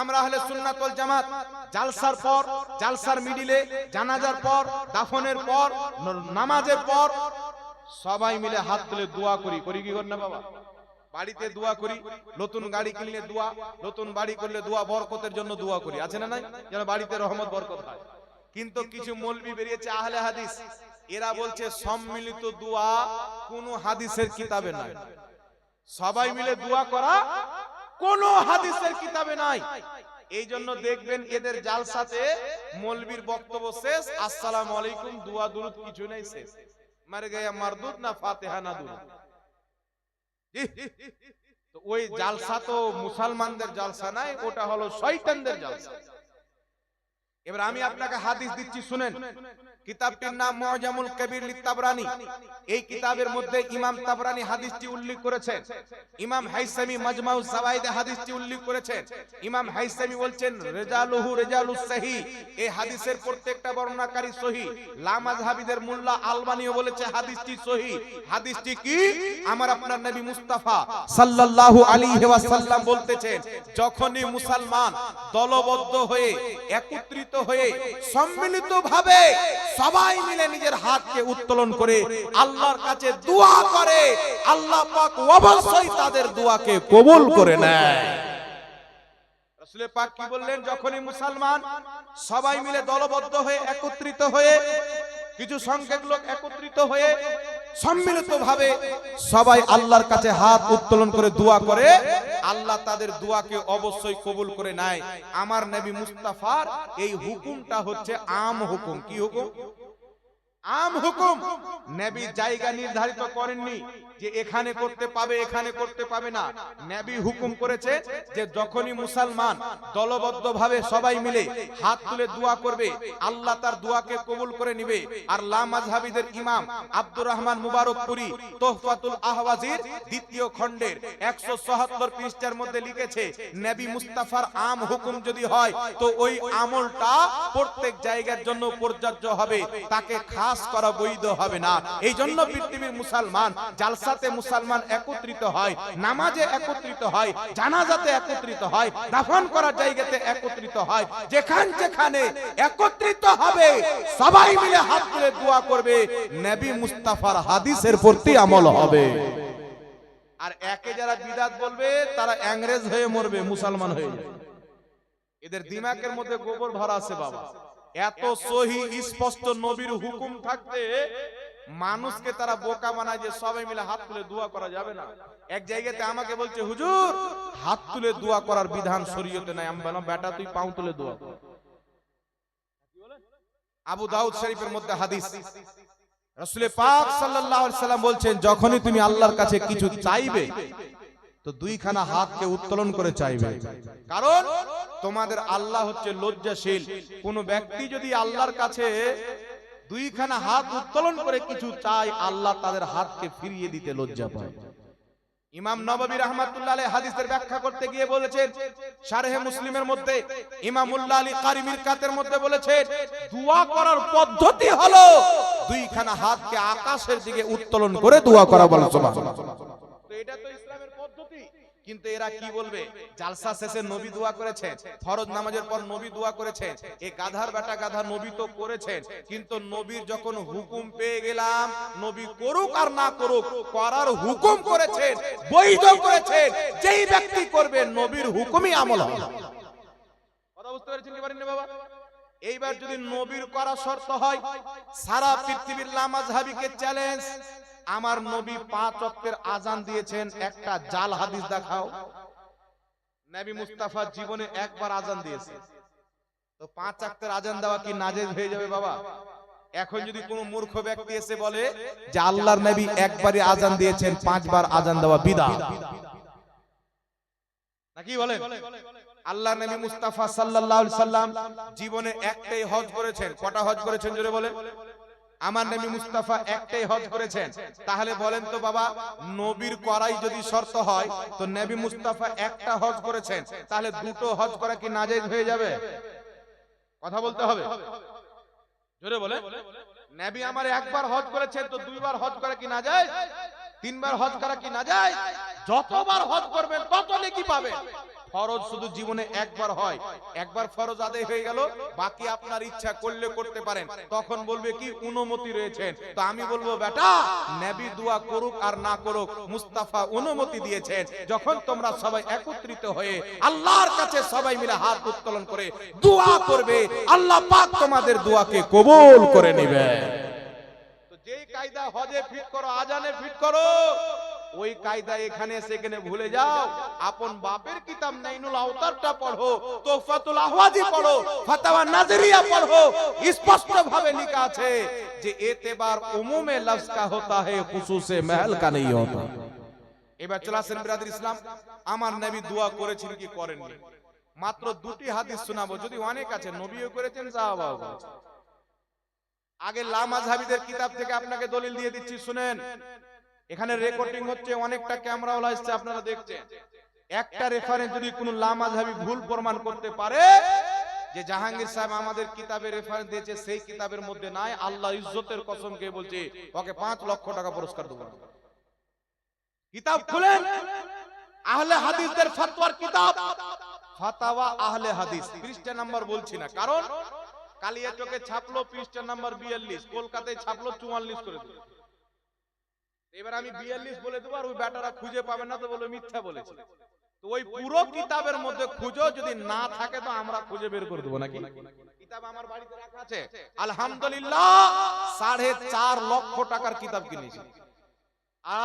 S1: আমরা আহলে সুন্নাত ওয়াল জামাত জালসার পর, জালসার মিডিলে, জানাজার পর, দাফনের পর, নামাজের পর সবাই মিলে হাত তুলে দোয়া করি। করি কি করি না বাবা? বাড়িতে দোয়া করি, নতুন গাড়ি কিনলে দোয়া, নতুন বাড়ি করলে দোয়া, বরকতের জন্য দোয়া করি, আছে না নাই? যেন বাড়িতে রহমত বরকত হয়। কিন্তু কিছু মৌলবি বেরিয়েছে আহলে হাদিস, এরা বলছে সম্মিলিত দোয়া কোন হাদিসের কিতাবে নাই। সবাই মিলে দোয়া করা কোন হাদিসের কিতাবে নাই। এই জন্য দেখবেন এদের জালসাতে মৌলবীর বক্তব্য শেষ, আসসালামু আলাইকুম, দোয়া দুরুদ কিছু নাই, শেষ। মারে গয়া মারদুদ না ফাতিহা না দুরুদ। তো ওই জালসা তো মুসলমানদের জালসা নাই, ওটা হলো শয়তানদের জালসা। এবার আমি আপনাকে হাদিস দিচ্ছি, শুনেন। কিতাবটির নাম মুআজামুল কবির লিতাবরানী। এই কিতাবের মধ্যে ইমাম তাবরানী হাদিসটি উল্লেখ করেছেন। ইমাম হাইসামি মাজমাউ যাওয়াইদে হাদিসটি উল্লেখ করেছেন। ইমাম হাইসামি বলছেন রিজালুহু রিজালুস সহিহ, এই হাদিসের প্রত্যেকটা বর্ণনাকারী সহিহ। লা মাযহাবিদের মোল্লা আলবানীও বলেছে হাদিসটি সহিহ। হাদিসটি কি? আমার আপনার নবী মুস্তাফা সাল্লাল্লাহু আলাইহি ওয়াসাল্লাম বলতেছেন, যখনই মুসলমান দলবদ্ধ হয়ে একত্রিত হয়ে সম্মিলিতভাবে সবাই মিলে নিজের হাতকে উত্তোলন করে আল্লাহর কাছে দোয়া করে, আল্লাহ পাক অবশ্যই তাদের দোয়াকে কবুল করে নেয়। রাসূল পাক কি বললেন? যখনই মুসলমান সবাই মিলে দলবদ্ধ হয়ে একত্রিত হয়ে কিছু সংখ্যক লোক একত্রিত হয়ে সম্মিলিতভাবে সবাই আল্লাহর কাছে হাত উত্তোলন করে দোয়া করে, আল্লাহ তাদের দোয়াকে অবশ্যই কবুল করে নেয়। আমার নবী মুস্তাফার এই হুকুমটা হচ্ছে আম হুকুম। কি হুকুম? আম হুকুম। নবী জায়গা নির্ধারিত করেননি যে এখানে করতে পাবে এখানে করতে পাবে না। নবী হুকুম করেছে যে যখনই মুসলমান দলবদ্ধভাবে সবাই মিলে হাত তুলে দোয়া করবে, আল্লাহ তার দোয়াকে কবুল করে নেবে। আর লা মাযহাবিদের ইমাম আব্দুর রহমান মুবারকপুরী তোহফাতুল আহওয়াজির দ্বিতীয় খণ্ডের 177 পৃষ্ঠার মধ্যে লিখেছে, নবী মুস্তাফার আম হুকুম যদি হয় তো ওই আমলটা প্রত্যেক জায়গার জন্য প্রযোজ্য হবে, তাকে খাস করা বৈধ হবে না। এই জন্য পৃথিবীর মুসলমান জালসাতে মুসলমান একত্রিত হয়, নামাজে একত্রিত হয়, জানাজাতে একত্রিত হয়, দাফন করার জায়গাতে একত্রিত হয়। যেখানে একত্রিত হবে সবাই মিলে হাত তুলে দোয়া করবে, নবী মুস্তাফার হাদিসের প্রতি আমল হবে। আর একে যারা বিদআত বলবে তারা ইংরেজ হয়ে মরবে, মুসলমান হয়ে যাবে। এদের দিমাগের মধ্যে গোবর ভরা আছে বাবা। এত সহি স্পষ্ট নবীর হুকুম থাকতে মানুষকে তারা বোকা বানায় যে সবাই মিলে হাত তুলে দোয়া করা যাবে না। এক জায়গাতে আমাকে বলছে, হুজুর হাত তুলে দোয়া করার বিধান শরীয়তে নাই। আমি বললাম, বেটা তুই পাও তুলে দোয়া কর। আবু দাউদ শরীফের মধ্যে হাদিস, রাসূল পাক সাল্লাল্লাহু আলাইহি সাল্লাম বলছেন, যখনই তুমি আল্লাহর কাছে কিছু চাইবে তো দুইখানা হাতকে উত্তোলন করে চাইবে। কারণ তোমাদের আল্লাহ হচ্ছে লজ্জাশীল। কোন ব্যক্তি যদি আল্লাহর কাছে দুইখানা হাত উত্তোলন করে কিছু চায়, আল্লাহ তাদের হাতকে ফিরিয়ে দিতে লজ্জা পায়। ইমাম নববী রাহমাতুল্লাহ আলাইহি হাদিসের ব্যাখ্যা করতে গিয়ে বলেছেন, শারহে মুসলিমের মধ্যে ইমাম উল্লাহ আলী কারি মিরকাতের মধ্যে বলেছেন, দোয়া করার পদ্ধতি হলো দুইখানা হাতকে আকাশের দিকে উত্তোলন করে দোয়া করা। বলেন সুবহানাল্লাহ। তো এটা তো ইসলামের পদ্ধতি। কিন্তু এরা কি বলবে? জালসা শেষে নবী দোয়া করেছেন, ফরজ নামাজের পর নবী দোয়া করেছেন। এই গাধার বেটা গাধা নবী তো করেছেন, কিন্তু নবীর যখন হুকুম পেয়ে গেলাম, নবী করুক আর না করুক করার হুকুম করেছেন, বৈধ করেছেন। যেই ব্যক্তি করবে নবীর হুকুমই আমল হবে। কথা বুঝতে পেরেছেন কি পারেননি বাবা? এইবার যদি নবীর করা শর্ত হয়, সারা পৃথিবীর লা মাযহাবিকে চ্যালেঞ্জ, আমার নবী 5 ওয়াক্তের আজান দিয়েছেন, একটা জাল হাদিস দেখাও। নবী মুস্তাফা জীবনে একবার আজান দিয়েছে, তো 5 ওয়াক্তের আজান দেওয়া কি নাজেজ হয়ে যাবে বাবা? এখন যদি কোনো মূর্খ ব্যক্তি এসে বলে যে আল্লাহর নবী একবারই আজান দিয়েছেন, 5 বার আজান দেওয়া বিদআত, নাকি বলেন? আল্লাহর নবী মুস্তাফা সাল্লাল্লাহু আলাইহি সাল্লাম জীবনে একটাই হজ করেছেন। কটা হজ করেছেন জোরে বলেন? আমার নবী মুস্তাফা একটাই হজ করেছেন। তাহলে বলেন তো বাবা, নবীর করাই যদি শর্ত হয়, তো নবী মুস্তাফা একটা হজ করেছেন, তাহলে দুটো হজ করা কি নাজায়েজ হয়ে যাবে? কথা বলতে হবে, জোরে বলেন। নবী আমার একবার হজ করেছেন, তো 2 বার হজ করা কি নাজায়েজ? 3 বার হজ করা কি নাজায়েজ? যতবার হজ করবেন তত নেকি পাবেন। ফরজ শুধু জীবনে একবার হয়, একবার ফরজ আদায় হয়ে গেল, বাকি আপনার ইচ্ছা করলে করতে পারেন। তখন বলবে কি অনুমতি রয়েছেন। তো আমি বলবো, বেটা নবী দোয়া করুক আর না করুক, মুস্তাফা অনুমতি দিয়েছেন। যখন তোমরা সবাই একত্রিত হয়ে আল্লাহর কাছে সবাই মিলে হাত উত্তোলন করে দোয়া করবে, আল্লাহ পাক তোমাদের দোয়াকে কবুল করে নেবে। তো যেই কায়দা হজে ফিট করো, আজানে ফিট করো, ওই কায়দা এখানে সেখানে ভুলে যাও। আপন বাপের কিতাব নাইনুল আওতারটা পড়ো, তোহফাতুল আহওয়াজি পড়ো, ফাতাওয়া নাজরিয়া পড়ো। স্পষ্ট ভাবে লেখা আছে যে এতেবার উমুমে লফজ কা হোতা है খুসুসে महल का नहीं होता। এবার চলে আসেন বিরাদর ইসলাম, আমার নবী দোয়া করেছেন কি করেননি? মাত্র দুটি হাদিস শোনাবো, যদি অনেক আছে, নবীও করেছেন, সাহাবাও করেছেন। আগে লামাযহাবীদের কিতাব থেকে আপনাকে দলিল দিয়ে দিচ্ছি, শুনেন। এখানে রেকর্ডিং হচ্ছে, অনেকটা ক্যামেরাওয়ালা এসেছে, আপনারা দেখছেন। একটা রেফারেন্স যদি কোনো লামাযহাবী ভুল প্রমাণ করতে পারে যে জাহাঙ্গীর সাহেব আমাদের কিতাবে রেফারেন্স দিয়েছে, সেই কিতাবের মধ্যে নাই, আল্লাহ ইজ্জতের কসম কে বলছে, ওকে 5 লক্ষ টাকা পুরস্কার দেব। কিতাব খুলেন, আহলে হাদিসদের ফতোয়ার কিতাব, ফাতাওয়া আহলে হাদিস, পৃষ্ঠা নাম্বার বলছি না, কারণ কালিয়াচকে ছাপলো পৃষ্ঠা নাম্বার 42, কলকাতায় ছাপলো 44 করে দিল। এবার আমি 42 বলে দেবো, আর ওই ব্যাটারা খুঁজে পাবে না, তো বলে মিথ্যা বলেছে। তো ওই পুরো কিতাবের মধ্যে খুঁজো, যদি না থাকে তো আমরা খুঁজে বের করে দেবো নাকি। কিতাব আমার বাড়িতে রাখা আছে, আলহামদুলিল্লাহ 4.5 লক্ষ টাকার কিতাব কিনেছি।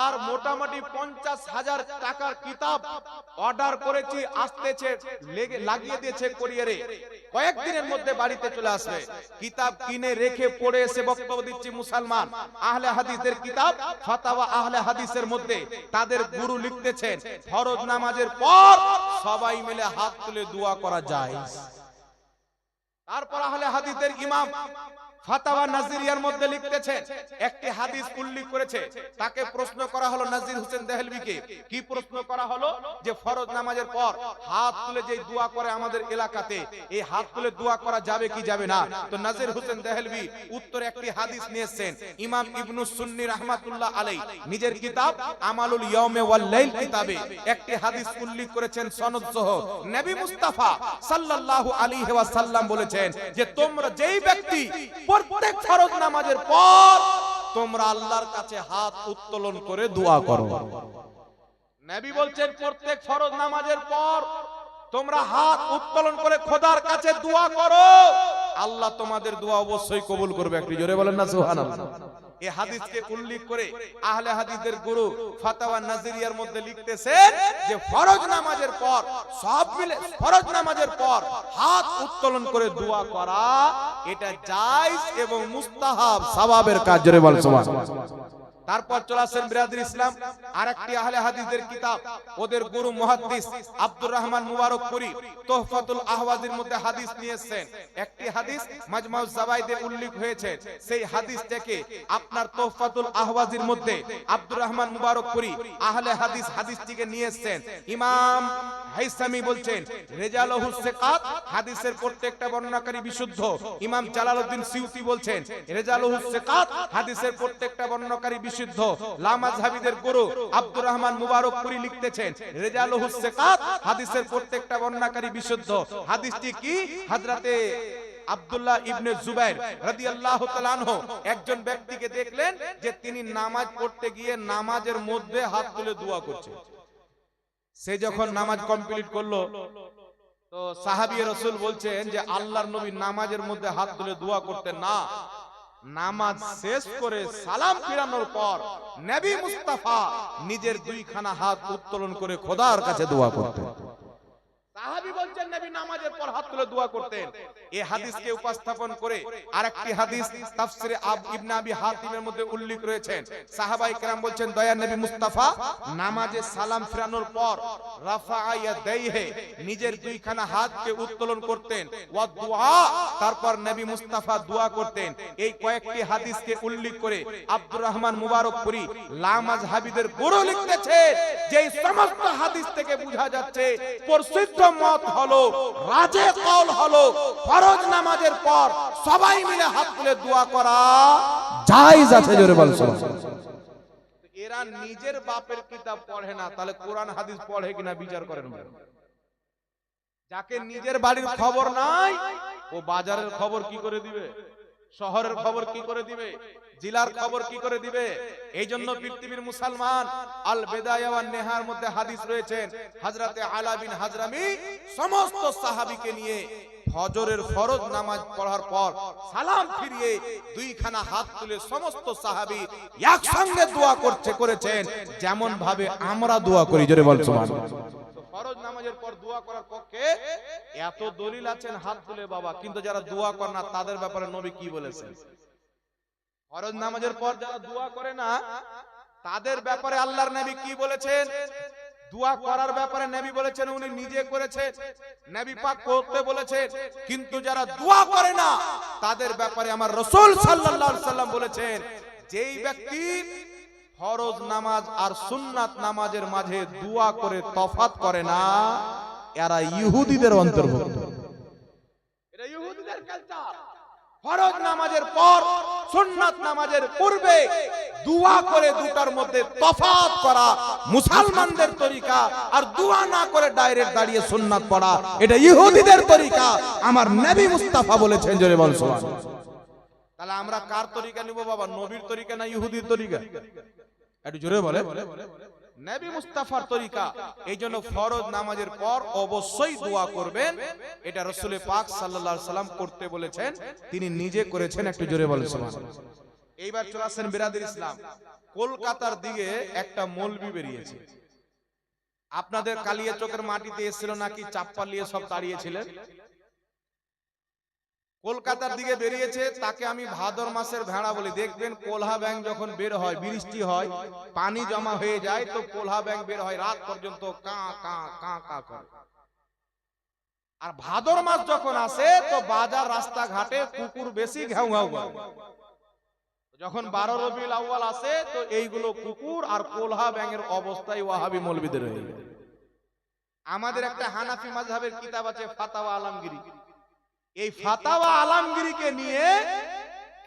S1: আর মোটামুটি 50,000 টাকার কিতাব অর্ডার করেছি, আসতেছে, লাগিয়ে দিয়েছে কুরিয়ারে, কয়েকদিনের মধ্যে বাড়িতে চলে আসবে। কিতাব কিনে রেখে পড়ে এসে বক্তব্য দিচ্ছি মুসলমান। আহলে হাদিসের কিতাব ফাতাওয়া আহলে হাদিসের মধ্যে তাদের গুরু লিখতেছেন, ফরজ নামাজের পর সবাই মিলে হাত তুলে দোয়া করা যায়। তারপর আহলে হাদিসের ইমাম ফাতাওয়া নাজিরিয়ার মধ্যে লিখতেছেন, একটি হাদিস উল্লেখ করেছে, তাকে প্রশ্ন করা হলো নাজির হোসেন দেহলভিকে, কি প্রশ্ন করা হলো, যে ফরজ নামাজের পর হাত তুলে যে দোয়া করে আমাদের এলাকাতে, এই হাত তুলে দোয়া করা যাবে কি যাবে না? তো নাজির হোসেন দেহলভি উত্তরে একটি হাদিস নিয়েছেন। ইমাম ইবনুস সুন্নি রাহমাতুল্লাহ আলাইহি নিজের কিতাব আমালুল ইয়াউমি ওয়াল লাইল কিতাবে একটি হাদিস উল্লেখ করেছেন সনদ সহ। নবী মুস্তাফা সাল্লাল্লাহু আলাইহি ওয়াসাল্লাম বলেছেন যে তোমরা যেই ব্যক্তি প্রত্যেক ফরজ নামাজের পর তোমরা আল্লাহর কাছে হাত উত্তোলন করে দোয়া করো। নবী বলছেন প্রত্যেক ফরজ নামাজের পর তোমরা হাত উত্তোলন করে খোদার কাছে দোয়া করো, আল্লাহ তোমাদের দোয়া অবশ্যই কবুল করবে। একটু জোরে বলেন না সুবহানাল্লাহ। এই হাদিসকে উল্লেখ করে আহলে হাদিসের গুরু ফাতাওয়া নাজিরিয়ার মধ্যে লিখতেছেন যে ফরজ নামাজের পর সব মিলে ফরজ নামাজের পর হাত উত্তোলন করে দোয়া করা এটা জায়েজ এবং মুস্তাহাব, সওয়াবের কাজ। জোরে বল সুবহানাল্লাহ। তারপর চলে আসেন বিরাদর ইসলাম, আরেকটি আহলে হাদিসের কিতাব, ওদের গুরু মুহাদ্দিস আব্দুর রহমান মুবারকপুরি তোহফাতুল আহওয়াজের মধ্যে হাদিস নিয়েছেন। একটি হাদিস মাজমাউজ জাওয়াইদে উল্লেখ হয়েছে, সেই হাদিস থেকে আপনার তোহফাতুল আহওয়াজের মধ্যে আব্দুর রহমান মুবারকপুরি আহলে হাদিস হাদিসটিকে নিয়েছেন। ইমাম হাইসামি বলছেন রিজালুহুস সিকাত, হাদিসের প্রত্যেকটা বর্ণনাকারী বিশুদ্ধ। ইমাম জালালউদ্দিন সিউতি বলছেন রিজালুহুস সিকাত, হাদিসের প্রত্যেকটা বর্ণনাকারী বিশুদ্ধ। লামাযহাবীদের গুরু আব্দুর রহমান মুবারকপুরি লিখতেছেন রিজালুহুস সিকাত, হাদিসের প্রত্যেকটা বর্ণনাকারী বিশুদ্ধ। হাদিসটি কি? হযরতে আব্দুল্লাহ ইবনে জুবাইর রাদিয়াল্লাহু তাআলা আনহু একজন ব্যক্তিকে দেখলেন যে তিনি নামাজ পড়তে গিয়ে নামাজের মধ্যে হাত তুলে দোয়া করছে। সে যখন নামাজ কমপ্লিট করলো তো সাহাবী রাসূল বলছেন যে আল্লাহর নবী নামাজের মধ্যে হাত তুলে দোয়া করতেন না, নামাজ শেষ করে সালাম ফিরানোর পর নবী মুস্তাফা নিজের দুইখানা হাত উত্তোলন করে খোদার কাছে দোয়া করতেন। সাহাবী বলছেন নবী নামাজের পর হাত তুলে দোয়া করতেন। এই হাদিসকে উপস্থাপন করে আরেকটি হাদিস তাফসিরে ইবনে আবি হাতিমের মধ্যে উল্লেখ রয়েছে। সাহাবায়ে কেরাম বলছেন দয়ার নবী মুস্তাফা নামাজে সালাম ফিরানোর পর রাফা ইয়াদাইহি নিজের দুইখানা হাতকে উত্তোলন করতেন, ওয়া দুআ, তারপর নবী মুস্তাফা দোয়া করতেন। এই কয়েকটি হাদিসকে উল্লেখ করে আব্দুর রহমান মুবারকপুরি লামাযহাবীদের গুরু লিখতেছে যে এই সমস্ত হাদিস থেকে বোঝা যাচ্ছে প্রসিদ্ধ মত হলো, রাজে কওল হলো, ফরজ নামাজের পর সবাই মিলে হাত তুলে দোয়া করা জায়েজ আছে। জোরে বল সুবহানাল্লাহ। এরা নিজের বাপের কিতাব পড়ে না, তাহলে কোরআন হাদিস পড়ে কিনা বিচার করেন। যাকে নিজের বাড়ির খবর নাই ও বাজারের খবর কি করে দিবে, শহরের খবর কি করে দিবে, জেলার খবর কি করে দিবে? এই জন্য পৃথিবীর মুসলমান আল বিদায়া ওয়ান নেহার মধ্যে হাদিস রয়েছেন হযরতে আলা বিন হাজরামি সমস্ত সাহাবীকে নিয়ে ফজরের ফরজ নামাজ পড়ার পর সালাম ফিরিয়ে দুইখানা হাত তুলে সমস্ত সাহাবী একসঙ্গে দোয়া করেছেন যেমন ভাবে আমরা দোয়া করি। জোরে বল সুবহানাল্লাহ। ফরজ নামাজের পর দোয়া করার পক্ষে এত দলিল আছেন হাত তুলে বাবা, কিন্তু যারা দোয়া করে না তাদের ব্যাপারে নবী কি বলেছেন? ফরজ নামাজের পর যারা দোয়া করে না তাদের ব্যাপারে আল্লাহর নবী কি বলেছেন? দোয়া করার ব্যাপারে নবী বলেছেন উনি নিজে করেছেন, নবী পাক করতে বলেছেন, কিন্তু যারা দোয়া করে না তাদের ব্যাপারে আমার রাসূল সাল্লাল্লাহু আলাইহি সাল্লাম বলেছেন যেই ব্যক্তি ফরজ নামাজ আর সুন্নাত নামাজের মাঝে দোয়া করে তফাত করে না এরা ইহুদিদের অন্তর্ভুক্ত। এটা ইহুদিদের কালচার। ফরজ নামাজের পর সুন্নাত নামাজের পূর্বে দোয়া করে দুটার মধ্যে তফাত করা মুসলমানদের তরিকা, আর দোয়া না করে ডাইরেক্ট দাঁড়িয়ে সুন্নাত পড়া এটা ইহুদিদের তরিকা। আমার নবী মুস্তাফা বলেছেন, জোরে বল সুবহানাল্লাহ। তাহলে আমরা কার তরিকা নিব বাবা, নবীর তরিকা না ইহুদির তরিকা? একটু জোরে বলে। নবী মুস্তাফার তরিকা। এইজন্য ফরজ নামাজের পর অবশ্যই দোয়া করবেন, এটা রাসূল পাক সাল্লাল্লাহু আলাইহি সাল্লাম করতে বলেছেন, তিনি নিজে করেছেন। একটু জোরে বলেন সুবহানাল্লাহ। এইবার চলে আসেন বিরাদর ইসলাম। কলকাতার দিকে একটা মৌলবি বেরিয়েছে, আপনাদের কালিয়া চকের মাটিতে এসেছিল নাকি চাপ্পা নিয়ে সব দাঁড়িয়েছিলেন? কলকাতার দিকে বেরিয়েছে, তাকে আমি ভাদর মাসের ভেড়া বলি। দেখবেন কোলহা ব্যাঙ যখন বের হয়, বৃষ্টি হয়, পানি জমা হয়ে যায়, তো কোলহা ব্যাঙ বের হয়, রাত পর্যন্ত কা কা কা কা করে। আর ভাদর মাস যখন আসে তো বাজার রাস্তাঘাটে কুকুর বেশি ঘেউ ঘেউ করে। যখন 12 রবিউল আউয়াল আসে তো এইগুলো কুকুর আর কোলহা ব্যাঙের অবস্থায় ওয়াহাবি মৌলবীদের হয়ে যায়। আমাদের একটা হানাফি মাযহাবের কিতাব আছে ফাতাওয়া আলমগীরি। এই ফাতাওয়া আলমগীরিকে নিয়ে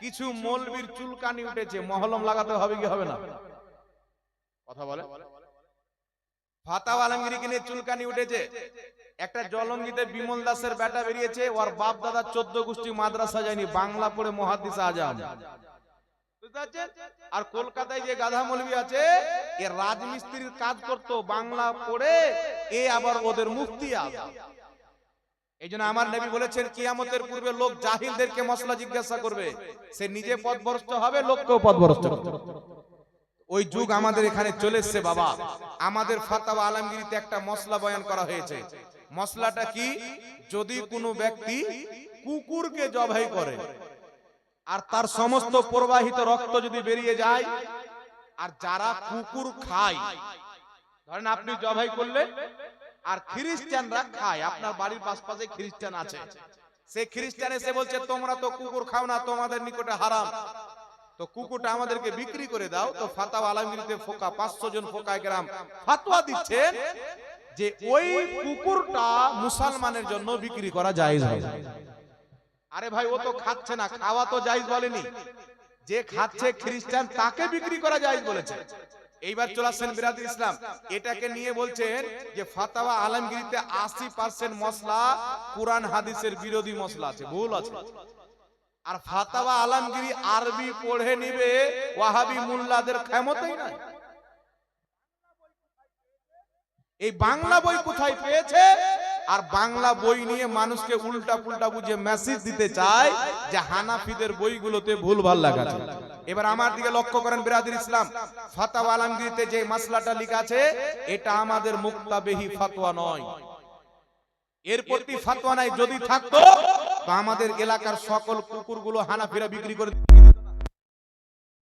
S1: কিছু মৌলবীর চুলকানি উঠেছে। মহলম লাগাতে হবে কি হবে না? কথা বলে। ফাতাওয়া আলমগীরিকে নিয়ে চুলকানি উঠেছে। একটা জলঙ্গিতে বিমল দাসের বেটা বেরিয়েছে, ওর বাপ দাদা 14 গোষ্ঠী মাদ্রাসা যায়নি, বাংলা পড়ে মুহাদ্দিস আজম। আর কলকাতায় যে গাধা মৌলবী আছে এ রাজমিস্ত্রির কাজ করতো, বাংলা পড়ে এ আবার ওদের মুফতি আজম। এইজন্য আমার নবী বলেছেন কিয়ামতের পূর্বে লোক জাহিলদেরকে মসলা জিজ্ঞাসা করবে, সে নিজে পথভ্রষ্ট হবে, লোককেও পথভ্রষ্ট করবে। ওই যুগ আমাদের এখানে চলে এসেছে বাবা। আমাদের ফাতাওয়া আলমগীরিতে একটা মসলা বয়ান করা হয়েছে। মসলাটা কি? যদি কোনো ব্যক্তি কুকুরকে জবাই করে আর তার সমস্ত প্রবাহিত রক্ত যদি বেরিয়ে যায়, আর যারা কুকুর খায়, ধরেন আপনি জবাই করলেন আর খ্রিস্টানরা খায়, আপনার বাড়ির পাশে খ্রিস্টান আছে, সে খ্রিস্টান এসে বলছে তোমরা তো কুকুর খাও না, তোমাদের নিকটে হারাম, তো কুকুরটা আমাদেরকে বিক্রি করে দাও। তো ফাতাওয়া আলমগীরিতে ফোকা 500 জন ফোকায়ে কেরাম ফতোয়া দিচ্ছেন যে ওই কুকুরটা মুসলমানের জন্য বিক্রি করা জায়েজ হবে। আরে ভাই ও তো খাচ্ছে না, খাওয়া তো জায়েজ বলেনি, যে খাচ্ছে খ্রিস্টান তাকে বিক্রি করা জায়েজ বলেছে। এইবার চলে আসেন বিরাদর ইসলাম। এটাকে নিয়ে বলছেন যে ফাতাওয়া আলমগীরিতে 80% মসলা কুরআন হাদিসের বিরোধী মসলা আছে, ভুল আছে। আর ফাতাওয়া আলমগীরি আরবি পড়ে নিবে ওয়াহাবি মুল্লাদের ক্ষমতাই নাই। এই বাংলা বই কোথায় পেয়েছে? আর বাংলা বই নিয়ে মানুষকে উল্টা পুল্টা বুঝে মেসেজ দিতে চায় যে হানাফিদের বইগুলোতে ভুলভাল লেখা আছে। এবার আমার দিকে লক্ষ্য করেন বিরাদর ইসলাম, ফাতাওয়া আলমগীরিতে যে মাসলাটা লেখা আছে এটা আমাদের মুক্তাবেহি ফতোয়া নয়, এর প্রতি ফতোয়া নাই। যদি থাকতো তো আমাদের এলাকার সকল কুকুরগুলো হানাফিরা বিক্রি করে